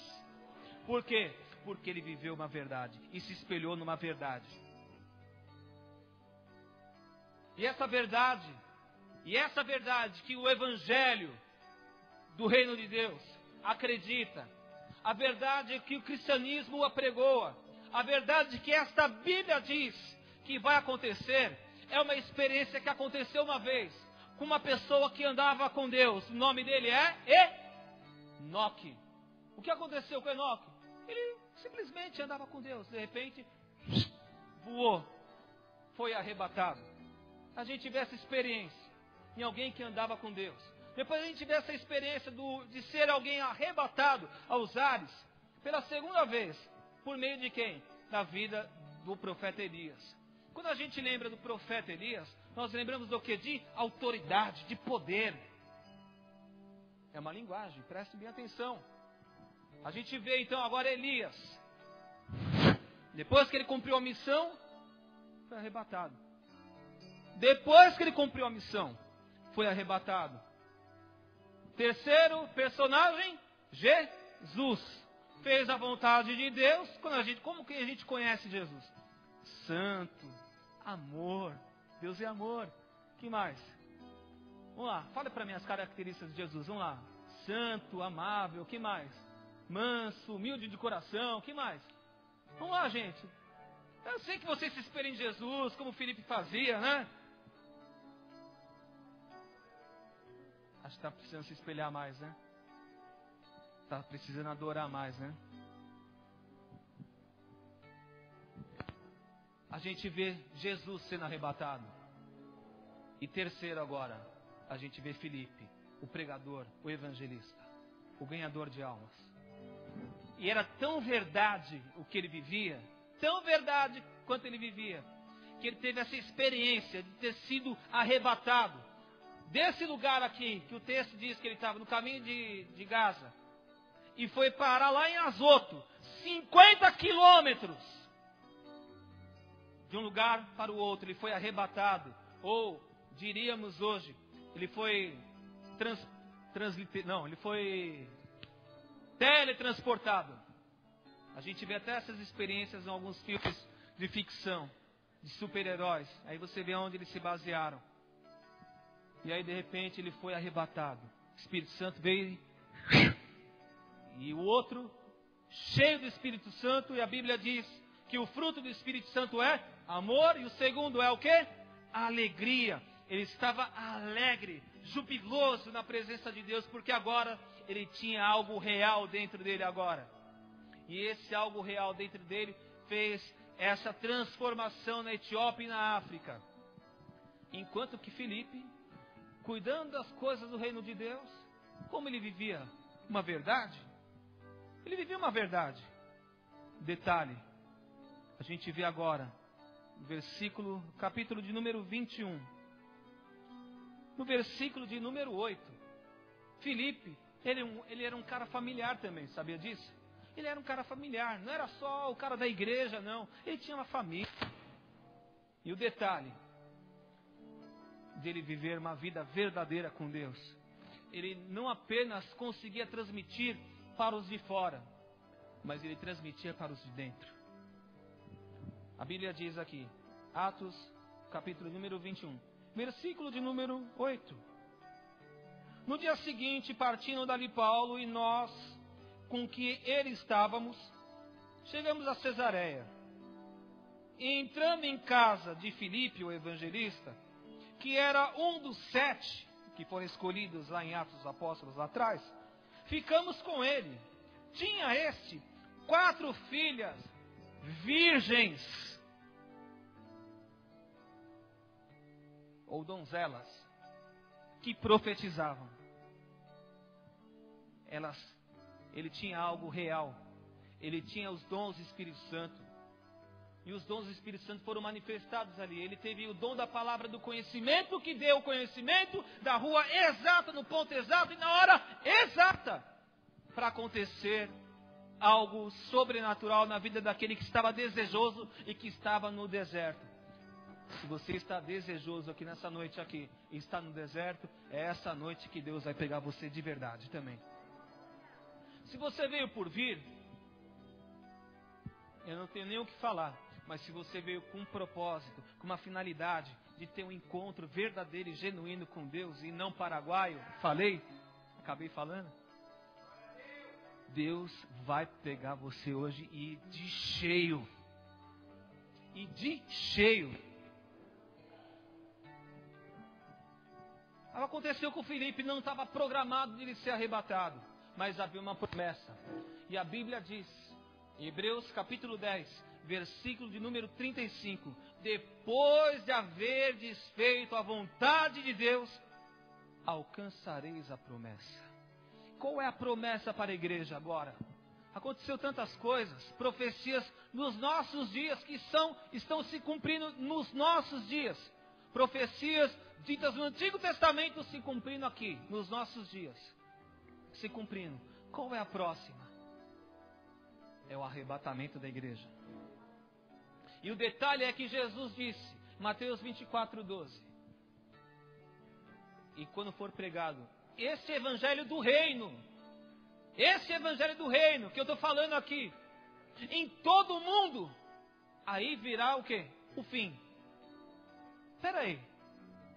Por quê? Porque ele viveu uma verdade e se espelhou numa verdade. E essa verdade que o evangelho do reino de Deus acredita, a verdade que o cristianismo apregoa, a verdade que esta Bíblia diz que vai acontecer, é uma experiência que aconteceu uma vez com uma pessoa que andava com Deus. O nome dele é Enoque. O que aconteceu com Enoque? Ele simplesmente andava com Deus. De repente, voou. Foi arrebatado. A gente vê essa experiência em alguém que andava com Deus. Depois a gente vê essa experiência de ser alguém arrebatado aos ares. Pela segunda vez. Por meio de quem? Da vida do profeta Elias. Quando a gente lembra do profeta Elias, nós lembramos do que? De autoridade, de poder. É uma linguagem, preste bem atenção. A gente vê então agora Elias. Depois que ele cumpriu a missão, foi arrebatado. Depois que ele cumpriu a missão, foi arrebatado. Terceiro personagem, Jesus. Fez a vontade de Deus. Como que a gente conhece Jesus? Santo, amor. Deus é amor. Que mais? Vamos lá, fala para mim as características de Jesus. Vamos lá. Santo, amável. Que mais? Manso, humilde de coração. Que mais? Vamos lá, gente. Eu sei que vocês se esperem em Jesus, como o Filipe fazia, né? Acho que está precisando se espelhar mais, né? Está precisando adorar mais, né? A gente vê Jesus sendo arrebatado. E terceiro agora, a gente vê Filipe, o pregador, o evangelista, o ganhador de almas. E era tão verdade o que ele vivia, tão verdade quanto ele vivia, que ele teve essa experiência de ter sido arrebatado desse lugar aqui, que o texto diz que ele estava no caminho de Gaza, e foi parar lá em Azoto, 50 quilômetros de um lugar para o outro. Ele foi arrebatado, ou diríamos hoje, ele foi ele foi teletransportado. A gente vê até essas experiências em alguns filmes de ficção, de super-heróis. Aí você vê onde eles se basearam. E aí de repente ele foi arrebatado. O Espírito Santo veio e o outro, cheio do Espírito Santo, e a Bíblia diz que o fruto do Espírito Santo é amor, e o segundo é o quê? Alegria. Ele estava alegre, jubiloso na presença de Deus, porque agora ele tinha algo real dentro dele agora. E esse algo real dentro dele fez essa transformação na Etiópia e na África. Enquanto que Filipe, cuidando das coisas do reino de Deus, como ele vivia uma verdade? Ele vivia uma verdade. Detalhe, a gente vê agora, no capítulo de número 21, no versículo de número 8, Filipe, ele era um cara familiar também, sabia disso? Ele era um cara familiar, não era só o cara da igreja, não. Ele tinha uma família. E o detalhe dele viver uma vida verdadeira com Deus, ele não apenas conseguia transmitir para os de fora, mas ele transmitia para os de dentro. A Bíblia diz aqui, Atos, capítulo número 21, versículo de número 8. No dia seguinte, partindo dali Paulo e nós, com que ele estávamos, chegamos a Cesareia. E entrando em casa de Filipe, o evangelista, que era um dos 7 que foram escolhidos lá em Atos dos Apóstolos lá atrás, ficamos com ele. Tinha este 4 filhas virgens, ou donzelas, que profetizavam. Ele tinha algo real. Ele tinha os dons do Espírito Santo. E os dons do Espírito Santo foram manifestados ali. Ele teve o dom da palavra do conhecimento, que deu o conhecimento da rua exata, no ponto exato e na hora exata, para acontecer algo sobrenatural na vida daquele que estava desejoso e que estava no deserto. Se você está desejoso aqui nessa noite aqui e está no deserto, é essa noite que Deus vai pegar você de verdade também. Se você veio por vir, eu não tenho nem o que falar, mas se você veio com um propósito, com uma finalidade de ter um encontro verdadeiro e genuíno com Deus e não paraguaio, acabei falando, Deus vai pegar você hoje e de cheio. E de cheio. Aconteceu com o Filipe, não estava programado de ele ser arrebatado, mas havia uma promessa. E a Bíblia diz, em Hebreus capítulo 10, versículo de número 35, depois de haver desfeito a vontade de Deus, alcançareis a promessa. Qual é a promessa para a igreja agora? Aconteceu tantas coisas, profecias nos nossos dias que estão se cumprindo nos nossos dias. Profecias ditas no Antigo Testamento se cumprindo aqui, nos nossos dias. Se cumprindo. Qual é a próxima? É o arrebatamento da igreja. E o detalhe é que Jesus disse, Mateus 24:12. E quando for pregado, esse evangelho do reino, que eu estou falando aqui, em todo o mundo, aí virá o quê? O fim. Espera aí.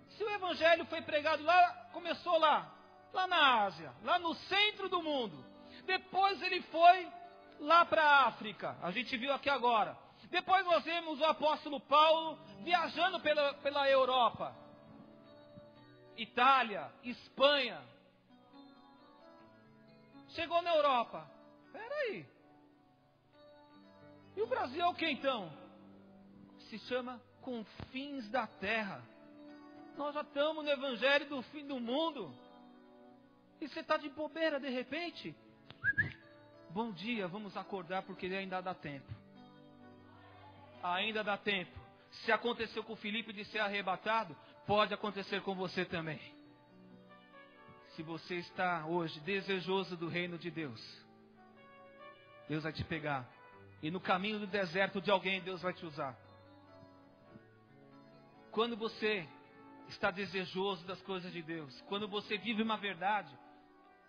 Se o evangelho foi pregado lá, começou lá na Ásia, lá no centro do mundo. Depois ele foi lá para a África, a gente viu aqui agora. Depois nós vemos o apóstolo Paulo viajando pela Europa. Itália, Espanha. Chegou na Europa. Espera aí. E o Brasil é o que então? Se chama confins da terra. Nós já estamos no evangelho do fim do mundo. E você está de bobeira de repente? Bom dia, vamos acordar porque ainda dá tempo. Ainda dá tempo. Se aconteceu com o Filipe de ser arrebatado, pode acontecer com você também. Se você está hoje desejoso do reino de Deus, Deus vai te pegar. E no caminho do deserto de alguém, Deus vai te usar. Quando você está desejoso das coisas de Deus, quando você vive uma verdade,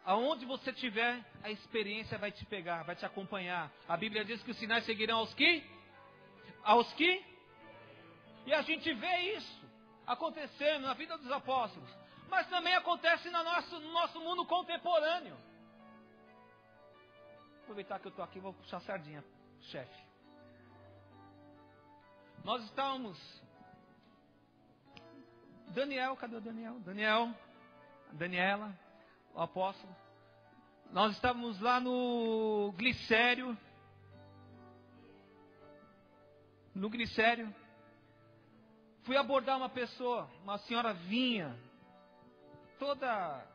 aonde você estiver, a experiência vai te pegar, vai te acompanhar. A Bíblia diz que os sinais seguirão aos que? E a gente vê isso acontecendo na vida dos apóstolos. Mas também acontece no nosso mundo contemporâneo. Vou aproveitar que eu estou aqui, vou puxar a sardinha, chefe. Nós estávamos... Daniel, cadê o Daniel? Daniela, o apóstolo. Nós estávamos lá no Glicério. Fui abordar uma pessoa, uma senhora vinha, toda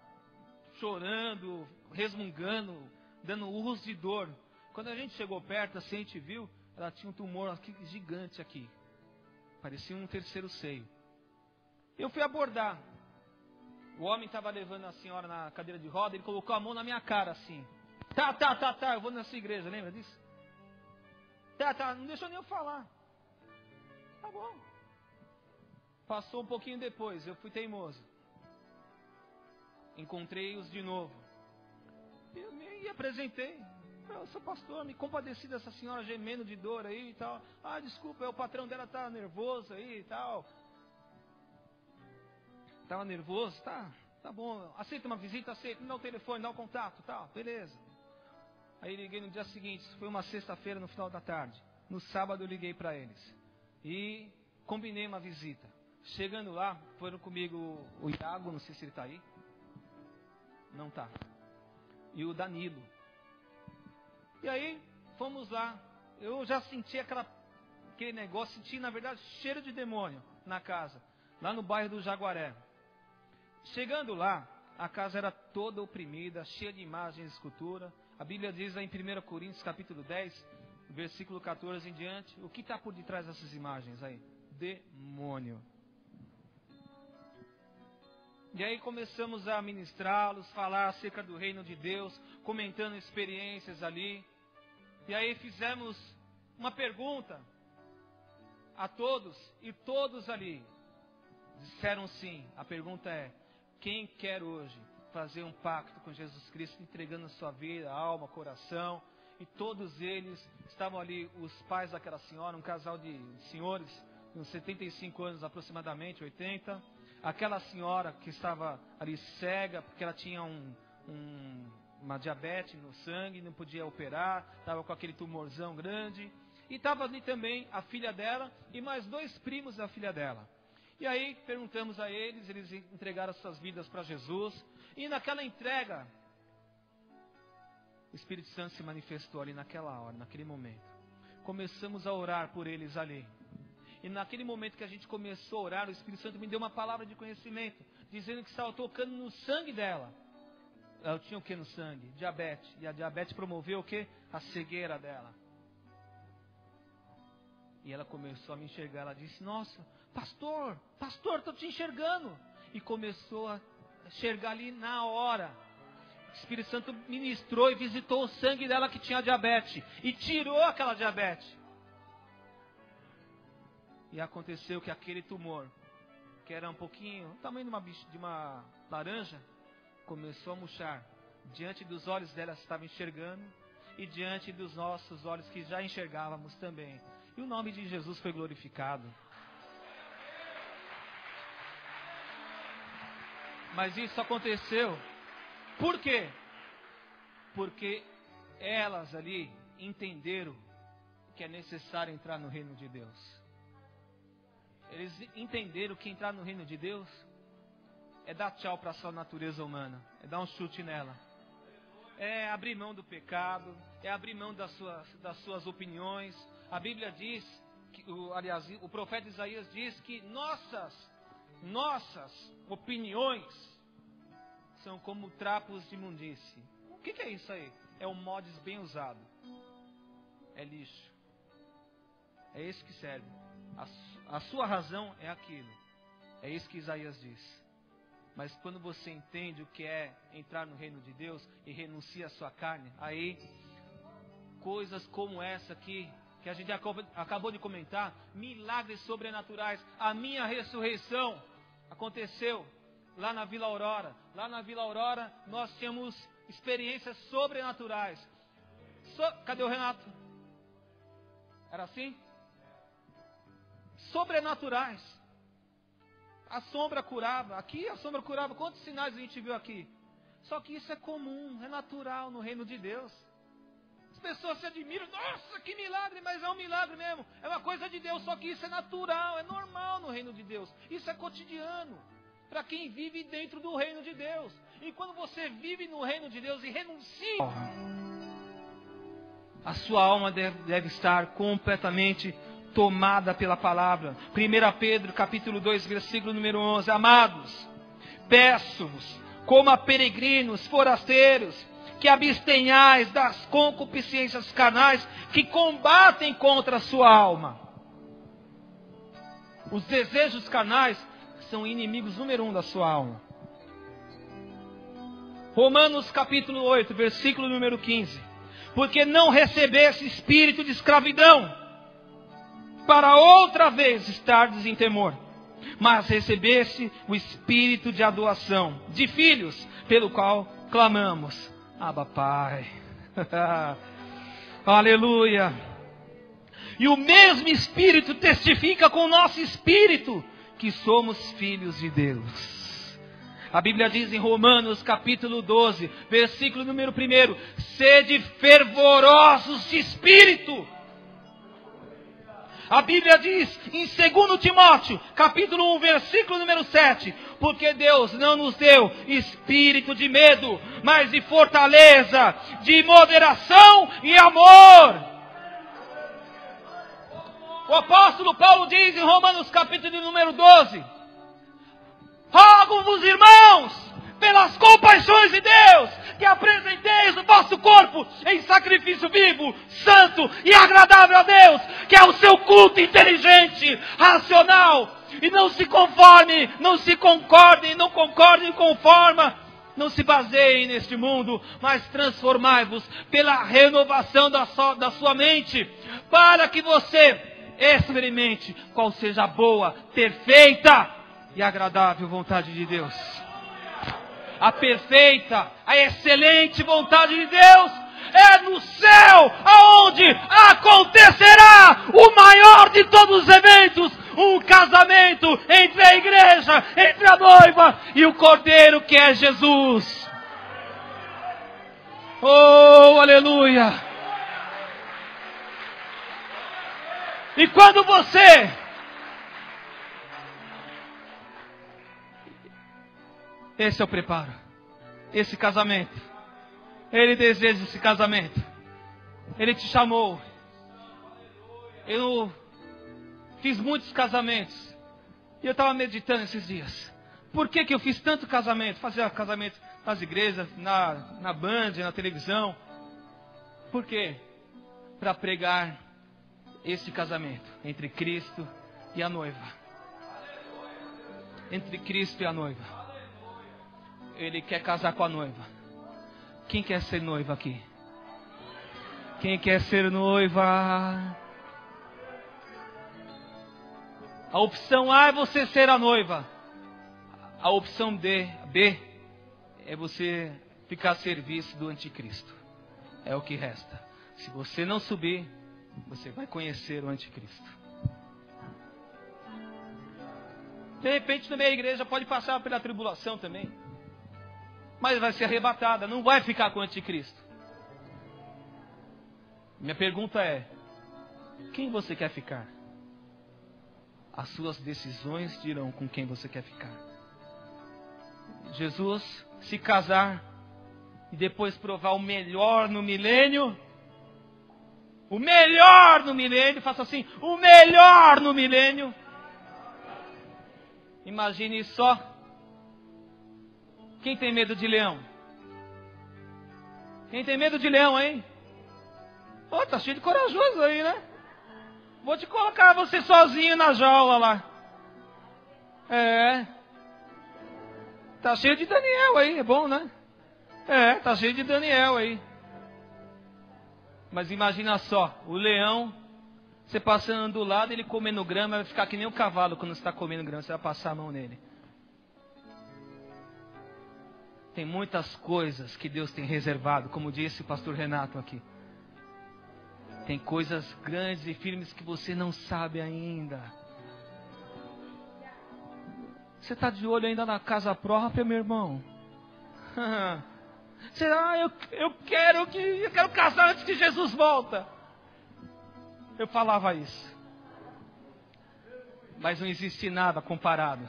chorando, resmungando, dando urros de dor. Quando a gente chegou perto, assim, a gente viu, ela tinha um tumor aqui, gigante aqui. Parecia um terceiro seio. Eu fui abordar. O homem estava levando a senhora na cadeira de roda, ele colocou a mão na minha cara assim. Tá, eu vou nessa igreja, lembra disso? Tá, não deixou nem eu falar. Tá bom. Passou um pouquinho depois, eu fui teimoso. Encontrei-os de novo. Eu me apresentei. Eu sou pastor, me compadeci dessa senhora gemendo de dor aí e tal. Ah, desculpa, o patrão dela tá nervoso aí e tal. Estava nervoso? Tá bom. Aceita uma visita? Aceita. Me dá o telefone, dá o contato, tal. Beleza. Aí liguei no dia seguinte, foi uma sexta-feira no final da tarde. No sábado eu liguei para eles. E combinei uma visita. Chegando lá, foram comigo o Iago, não sei se ele está aí. Não está. E o Danilo. E aí, fomos lá. Eu já senti aquele negócio, senti na verdade cheiro de demônio na casa. Lá no bairro do Jaguaré. Chegando lá, a casa era toda oprimida, cheia de imagens e escultura. A Bíblia diz em 1 Coríntios capítulo 10, versículo 14 em diante, o que está por detrás dessas imagens aí? Demônio. E aí começamos a ministrá-los, falar acerca do reino de Deus, comentando experiências ali. E aí fizemos uma pergunta a todos, e todos ali disseram sim. A pergunta é: quem quer hoje fazer um pacto com Jesus Cristo, entregando a sua vida, alma, coração? E todos eles estavam ali, os pais daquela senhora, um casal de senhores, uns 75 anos aproximadamente, 80. Aquela senhora que estava ali cega, porque ela tinha uma diabetes no sangue, não podia operar, estava com aquele tumorzão grande. E estava ali também a filha dela e mais 2 primos da filha dela. E aí perguntamos a eles, eles entregaram suas vidas para Jesus. E naquela entrega, o Espírito Santo se manifestou ali naquela hora, naquele momento. Começamos a orar por eles ali. E naquele momento que a gente começou a orar, o Espírito Santo me deu uma palavra de conhecimento, dizendo que estava tocando no sangue dela. Ela tinha o que no sangue? Diabetes. E a diabetes promoveu o que? A cegueira dela. E ela começou a me enxergar. Ela disse: nossa, pastor, estou te enxergando. E começou a enxergar ali na hora. O Espírito Santo ministrou e visitou o sangue dela que tinha diabetes. E tirou aquela diabetes. E aconteceu que aquele tumor, que era um pouquinho, o tamanho de uma laranja, começou a murchar. Diante dos olhos dela estava enxergando. E diante dos nossos olhos que já enxergávamos também. E o nome de Jesus foi glorificado. Mas isso aconteceu. Por quê? Porque elas ali entenderam que é necessário entrar no reino de Deus. Eles entenderam que entrar no reino de Deus é dar tchau para a sua natureza humana. É dar um chute nela. É abrir mão do pecado. É abrir mão das suas opiniões. A Bíblia diz, aliás, o profeta Isaías diz que nossas opiniões são como trapos de imundície. O que é isso aí? É um modus bem usado. É lixo. É isso que serve. A sua razão é aquilo. É isso que Isaías diz. Mas quando você entende o que é entrar no reino de Deus e renuncia à sua carne, aí coisas como essa aqui, que a gente acabou de comentar, milagres sobrenaturais. A minha ressurreição aconteceu lá na Vila Aurora. Lá na Vila Aurora nós tínhamos experiências sobrenaturais. Cadê o Renato? Era assim? sobrenaturais. A sombra curava. Aqui a sombra curava. Quantos sinais a gente viu aqui? Só que isso é comum, é natural no reino de Deus. As pessoas se admiram. Nossa, que milagre, mas é um milagre mesmo. É uma coisa de Deus, só que isso é natural, é normal no reino de Deus. Isso é cotidiano. Para quem vive dentro do reino de Deus. E quando você vive no reino de Deus e renuncia, a sua alma deve estar completamente tomada pela palavra. 1 Pedro capítulo 2, versículo número 11. Amados, peço-vos, como a peregrinos, forasteiros, que abstenhais das concupiscências carnais que combatem contra a sua alma. Os desejos carnais são inimigos número 1 da sua alma. Romanos capítulo 8, versículo número 15. Porque não recebeste espírito de escravidão, para outra vez estardes em temor, mas recebeste o espírito de adoção, de filhos, pelo qual clamamos, Abba Pai. Aleluia. E o mesmo Espírito testifica com o nosso espírito que somos filhos de Deus. A Bíblia diz em Romanos capítulo 12, versículo número 1, sede fervorosos de espírito. A Bíblia diz em 2 Timóteo capítulo 1, versículo número 7, porque Deus não nos deu espírito de medo, mas de fortaleza, de moderação e amor. O apóstolo Paulo diz em Romanos capítulo número 12, rogo-vos, irmãos, pelas compaixões de Deus, que apresenteis o vosso corpo em sacrifício vivo, santo e agradável a Deus, que é o seu culto inteligente, racional, e não se conforme, não se concordem, não concordem com forma, não se baseiem neste mundo, mas transformai-vos pela renovação da sua mente, para que você experimente qual seja a boa, perfeita e agradável vontade de Deus. A perfeita, a excelente vontade de Deus é no céu, aonde acontecerá o maior de todos os eventos, um casamento entre a igreja, entre a noiva e o cordeiro que é Jesus. Oh, aleluia! E quando você esse é o preparo, esse casamento, Ele deseja esse casamento, Ele te chamou. Eu fiz muitos casamentos e eu estava meditando esses dias. Por que eu fiz tanto casamento? Fazia casamento nas igrejas, na Band, na televisão. Por quê? Para pregar este casamento entre Cristo e a noiva. Entre Cristo e a noiva. Ele quer casar com a noiva. Quem quer ser noiva aqui? Quem quer ser noiva? A opção A é você ser a noiva. A opção B é você ficar a serviço do anticristo. É o que resta. Se você não subir, você vai conhecer o anticristo. De repente, também a igreja pode passar pela tribulação também. Mas vai ser arrebatada, não vai ficar com o anticristo. Minha pergunta é: quem você quer ficar? As suas decisões dirão com quem você quer ficar. Jesus se casar e depois provar o melhor no milênio. O melhor no milênio, faça assim, o melhor no milênio. Imagine só. Quem tem medo de leão? Quem tem medo de leão, hein? Pô, tá cheio de corajoso aí, né? Vou te colocar você sozinho na jaula lá. É. Tá cheio de Daniel aí, é bom, né? É, tá cheio de Daniel aí. Mas imagina só, o leão, você passando do lado, ele comendo grama, vai ficar que nem o cavalo quando você está comendo grama, você vai passar a mão nele. Tem muitas coisas que Deus tem reservado, como disse o pastor Renato aqui. Tem coisas grandes e firmes que você não sabe ainda. Você está de olho ainda na casa própria, meu irmão? Será? Eu quero casar antes que Jesus volta. Eu falava isso. Mas não existe nada comparado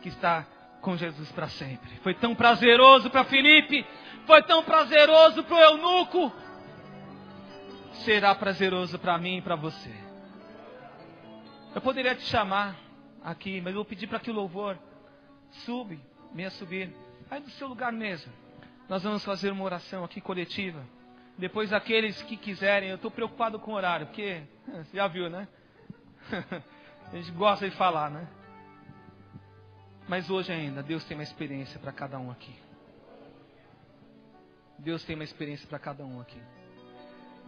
que está com Jesus para sempre. Foi tão prazeroso para Filipe, foi tão prazeroso para o eunuco, será prazeroso para mim e para você. Eu poderia te chamar aqui, mas eu vou pedir para que o louvor venha subir, aí do seu lugar mesmo. Nós vamos fazer uma oração aqui coletiva. Depois aqueles que quiserem, eu estou preocupado com o horário, porque, você já viu, né? A gente gosta de falar, né? Mas hoje ainda, Deus tem uma experiência para cada um aqui. Deus tem uma experiência para cada um aqui.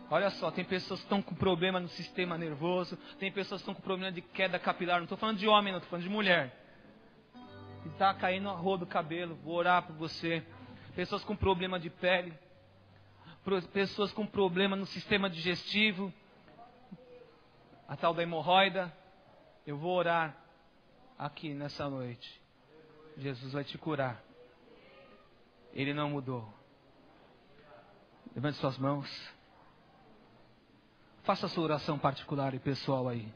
Olha só, tem pessoas que estão com problema no sistema nervoso, tem pessoas que estão com problema de queda capilar, não estou falando de homem, não, estou falando de mulher. E está caindo a rua do cabelo, vou orar por você. Pessoas com problema de pele, pessoas com problema no sistema digestivo, a tal da hemorroida, eu vou orar aqui nessa noite. Jesus vai te curar. Ele não mudou. Levante suas mãos. Faça a sua oração particular e pessoal aí.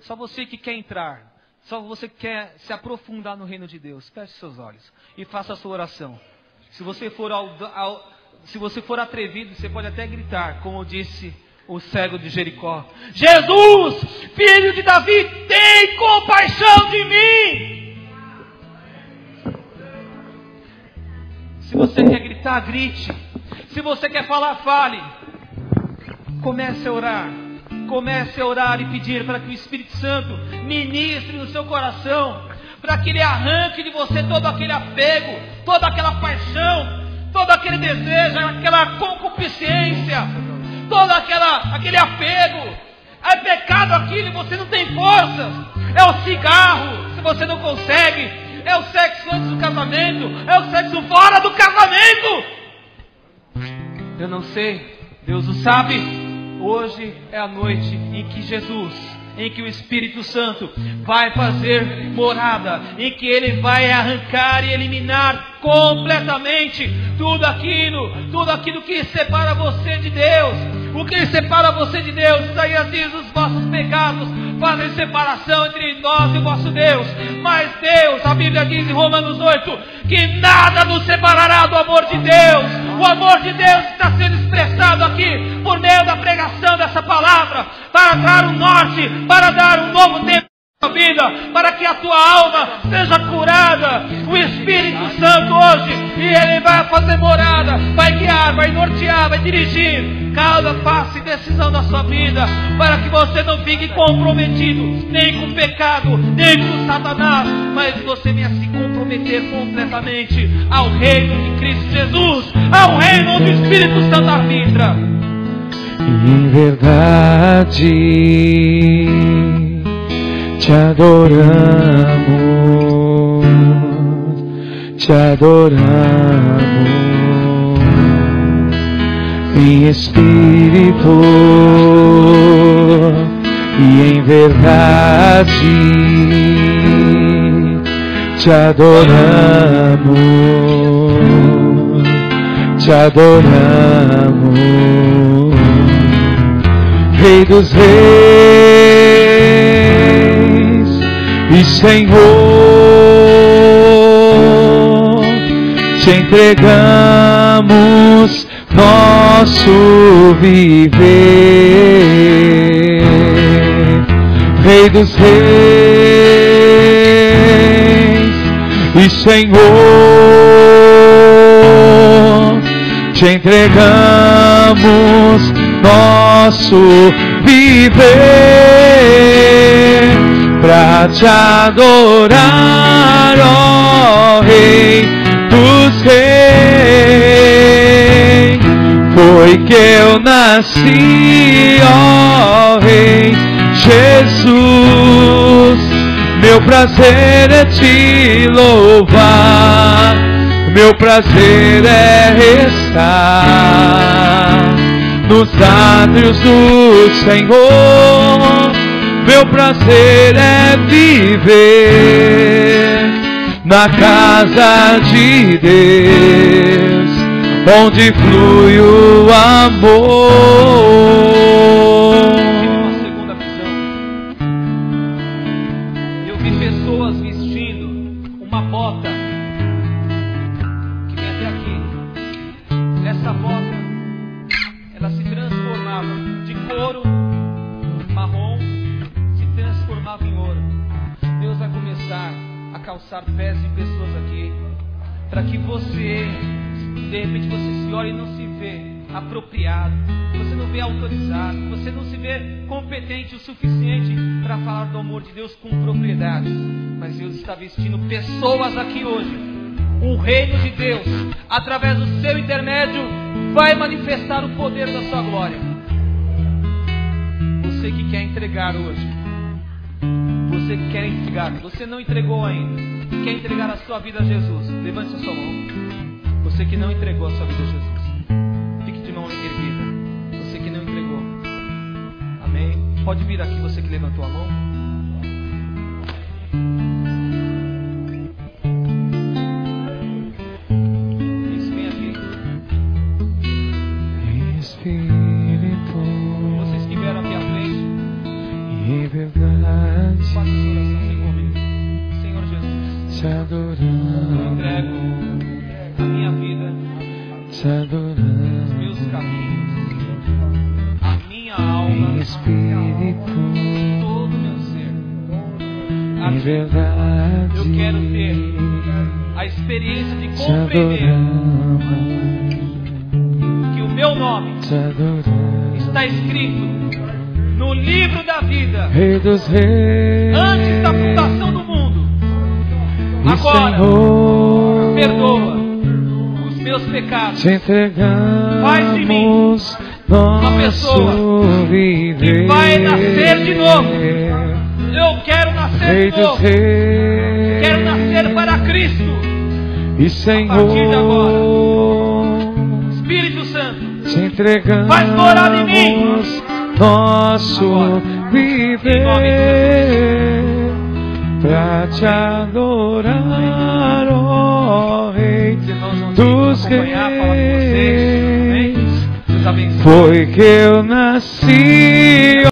Só você que quer entrar, só você que quer se aprofundar no reino de Deus, feche seus olhos e faça a sua oração. Se você for atrevido, você pode até gritar, como disse o cego de Jericó: Jesus, filho de Davi, tem compaixão de mim. Se você quer gritar, grite. Se você quer falar, fale. Comece a orar. Comece a orar e pedir para que o Espírito Santo ministre no seu coração, para que Ele arranque de você todo aquele apego, toda aquela paixão, todo aquele desejo, aquela concupiscência, todo aquele apego. É pecado aquilo e você não tem forças. É o cigarro, se você não consegue. É o sexo antes do casamento. É o sexo fora do casamento. Eu não sei, Deus o sabe. Hoje é a noite em que Jesus, em que o Espírito Santo vai fazer morada, em que Ele vai arrancar e eliminar completamente tudo aquilo que separa você de Deus. O que separa você de Deus? Isaías diz: os vossos pecados fazem separação entre nós e o vosso Deus. Mas Deus, a Bíblia diz em Romanos 8, que nada nos separará do amor de Deus. O amor de Deus está sendo expressado aqui por meio da pregação dessa palavra, para dar um norte, para dar um novo tempo à vida, para que a tua alma seja curada. O Espírito Santo hoje, e Ele vai fazer morada, vai guiar, vai nortear, vai dirigir cada passo e decisão da sua vida, para que você não fique comprometido nem com o pecado, nem com Satanás, mas você venha se comprometer completamente ao reino de Cristo Jesus, ao reino onde o Espírito Santo arbitra. Em verdade te adoramos em espírito e em verdade te adoramos, Rei dos Reis e Senhor, te entregamos nosso viver. Rei dos Reis e Senhor, te entregamos nosso viver pra te adorar, ó Rei dos Reis. Foi que eu nasci, ó Rei Jesus. Meu prazer é te louvar, meu prazer é estar nos átrios do Senhor. meu prazer é viver na casa de Deus, onde flui o amor. Uma segunda visão. Eu vi pessoas vestindo uma bota que vem até aqui. Essa bota, ela se transformava de couro marrom, se transformava em ouro. Deus vai começar a calçar pés de pessoas aqui, para que você, de repente você se olha e não se vê apropriado, você não vê autorizado, você não se vê competente o suficiente para falar do amor de Deus com propriedade. Mas Deus está vestindo pessoas aqui hoje. O reino de Deus, através do seu intermédio, vai manifestar o poder da sua glória. Você que quer entregar hoje, você que quer entregar, você não entregou ainda, quer entregar a sua vida a Jesus, levante a sua mão. Você que não entregou a sua vida a Jesus, fique de mão erguida. Você que não entregou, amém? Pode vir aqui, você que levantou a mão. Isso, vem aqui. Espírito, Vocês que vieram aqui à frente, em verdade, faça essa oração assim comigo. Senhor Jesus, te eu adoramos, entrego a minha vida, te os adoramos, meus caminhos, a minha alma, Espírito, todo o meu ser. em Aqui verdade, eu quero ter a experiência de te compreender adoramos, que o meu nome te adoramos, está escrito no livro da vida Rei dos Reis, antes da fundação do mundo. e Agora, Senhor, perdoa os meus pecados. te entregamos, Faz de mim nosso pessoa viver, que vai nascer de novo. Eu quero nascer Rei de dos novo. Reis, Quero nascer para Cristo. e Senhor, partir de agora, Espírito Santo, te entregamos, faz morada em mim. nosso Agora, viver, em nome pra te adorar, ó Rei Os irmãos vão te dos acompanhar, falar com vocês. Amém? Reis. Deus abençoe. Foi que eu nasci.